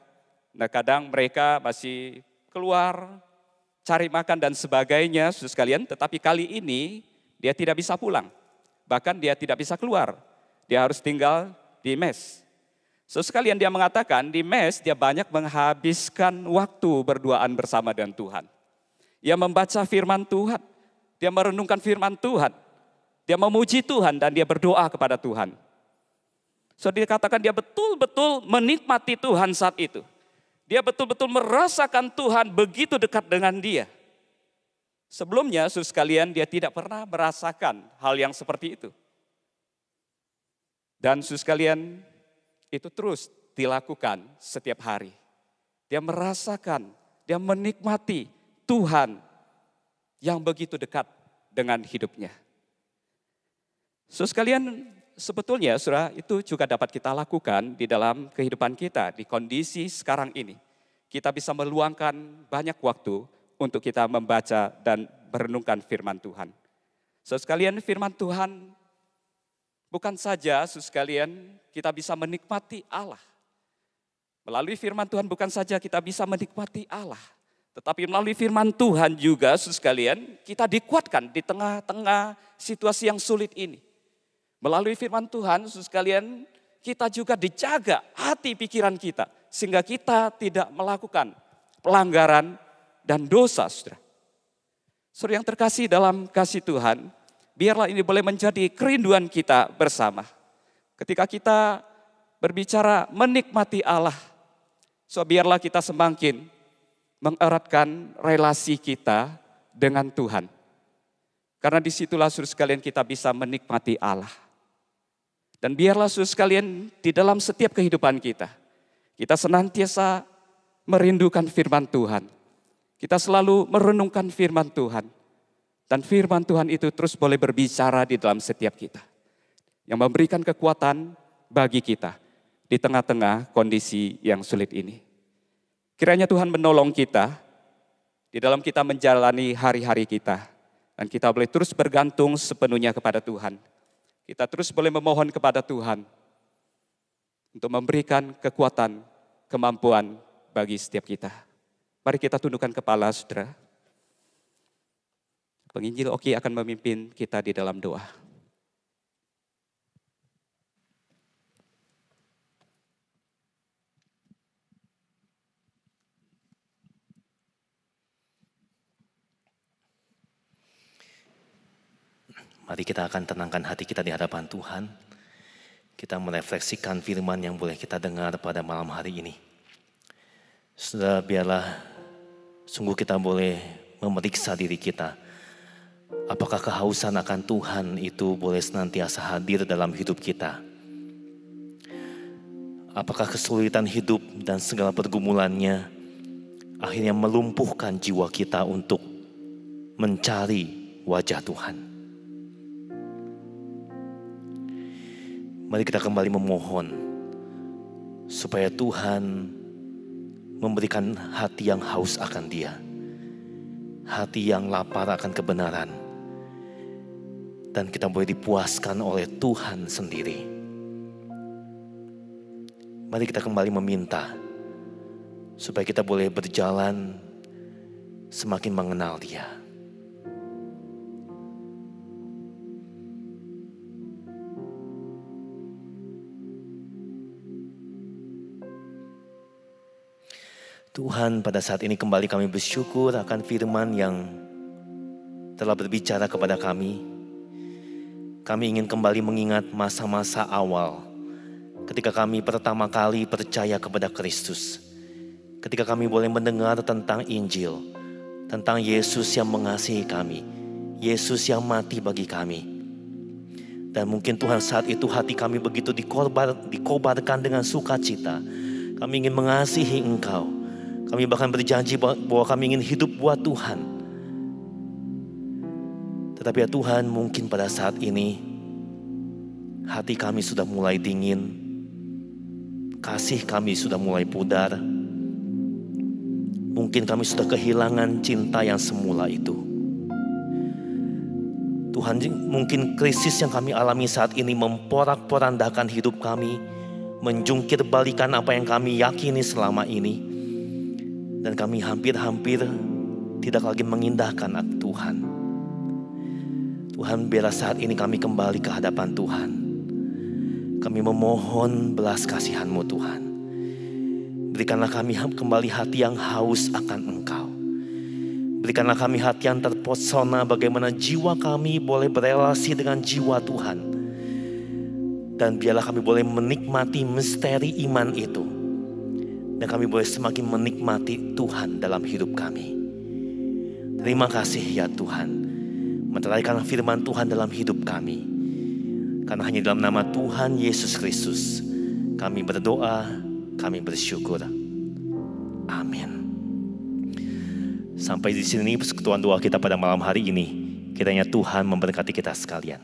Nah, kadang mereka masih keluar, cari makan dan sebagainya, saudara sekalian. Tetapi kali ini dia tidak bisa pulang. Bahkan dia tidak bisa keluar. Dia harus tinggal di mes. Sekalian dia mengatakan di mes dia banyak menghabiskan waktu berduaan bersama dengan Tuhan. Dia membaca firman Tuhan, dia merenungkan firman Tuhan, dia memuji Tuhan dan dia berdoa kepada Tuhan. Dia katakan dia betul-betul menikmati Tuhan saat itu. Dia betul-betul merasakan Tuhan begitu dekat dengan dia. Sebelumnya, saudara sekalian, dia tidak pernah merasakan hal yang seperti itu. Dan saudara sekalian, itu terus dilakukan setiap hari. Dia merasakan, dia menikmati Tuhan yang begitu dekat dengan hidupnya. Saudara sekalian, sebetulnya saudara, itu juga dapat kita lakukan di dalam kehidupan kita, di kondisi sekarang ini. Kita bisa meluangkan banyak waktu untuk kita membaca dan merenungkan firman Tuhan. Saudara sekalian, firman Tuhan bukan saja, saudara sekalian, kita bisa menikmati Allah. Melalui firman Tuhan bukan saja kita bisa menikmati Allah, tetapi melalui firman Tuhan juga, saudara sekalian, kita dikuatkan di tengah-tengah situasi yang sulit ini. Melalui firman Tuhan, saudara sekalian, kita juga dijaga hati pikiran kita, sehingga kita tidak melakukan pelanggaran dan dosa, saudara. Saudara yang terkasih dalam kasih Tuhan, biarlah ini boleh menjadi kerinduan kita bersama. Ketika kita berbicara menikmati Allah, biarlah kita semakin mengeratkan relasi kita dengan Tuhan. Karena disitulah saudara sekalian kita bisa menikmati Allah. Dan biarlah saudara sekalian di dalam setiap kehidupan kita senantiasa merindukan firman Tuhan. Kita selalu merenungkan firman Tuhan. Dan firman Tuhan itu terus boleh berbicara di dalam setiap kita. Yang memberikan kekuatan bagi kita di tengah-tengah kondisi yang sulit ini. Kiranya Tuhan menolong kita di dalam kita menjalani hari-hari kita. Dan kita boleh terus bergantung sepenuhnya kepada Tuhan. Kita terus boleh memohon kepada Tuhan untuk memberikan kekuatan kemampuan bagi setiap kita. Mari kita tundukkan kepala, saudara. Penginjil Oki akan memimpin kita di dalam doa. Mari kita akan tenangkan hati kita di hadapan Tuhan. Kita merefleksikan firman yang boleh kita dengar pada malam hari ini. Saudara, biarlah sungguh kita boleh memeriksa diri kita. Apakah kehausan akan Tuhan itu boleh senantiasa hadir dalam hidup kita? Apakah kesulitan hidup dan segala pergumulannya akhirnya melumpuhkan jiwa kita untuk mencari wajah Tuhan? Mari kita kembali memohon supaya Tuhan memberikan hati yang haus akan Dia, hati yang lapar akan kebenaran, dan kita boleh dipuaskan oleh Tuhan sendiri. Mari kita kembali meminta supaya kita boleh berjalan semakin mengenal Dia. Tuhan, pada saat ini kembali kami bersyukur akan firman yang telah berbicara kepada kami. Kami ingin kembali mengingat masa-masa awal ketika kami pertama kali percaya kepada Kristus. Ketika kami boleh mendengar tentang Injil, tentang Yesus yang mengasihi kami, Yesus yang mati bagi kami. Dan mungkin Tuhan saat itu hati kami begitu dikobarkan dengan sukacita. Kami ingin mengasihi Engkau. Kami bahkan berjanji bahwa kami ingin hidup buat Tuhan. Tetapi ya Tuhan, mungkin pada saat ini hati kami sudah mulai dingin. Kasih kami sudah mulai pudar. Mungkin kami sudah kehilangan cinta yang semula itu. Tuhan, mungkin krisis yang kami alami saat ini memporak-porandakan hidup kami. Menjungkir balikan apa yang kami yakini selama ini. Dan kami hampir-hampir tidak lagi mengindahkan Tuhan. Tuhan, biarlah saat ini kami kembali ke hadapan Tuhan. Kami memohon belas kasihan-Mu Tuhan. Berikanlah kami kembali hati yang haus akan Engkau. Berikanlah kami hati yang terpesona bagaimana jiwa kami boleh berelasi dengan jiwa Tuhan. Dan biarlah kami boleh menikmati misteri iman itu. Dan kami boleh semakin menikmati Tuhan dalam hidup kami. Terima kasih ya Tuhan. Meteraikanlah firman Tuhan dalam hidup kami. Karena hanya dalam nama Tuhan Yesus Kristus kami berdoa, kami bersyukur. Amin. Sampai di sini persekutuan doa kita pada malam hari ini. Kiranya Tuhan memberkati kita sekalian.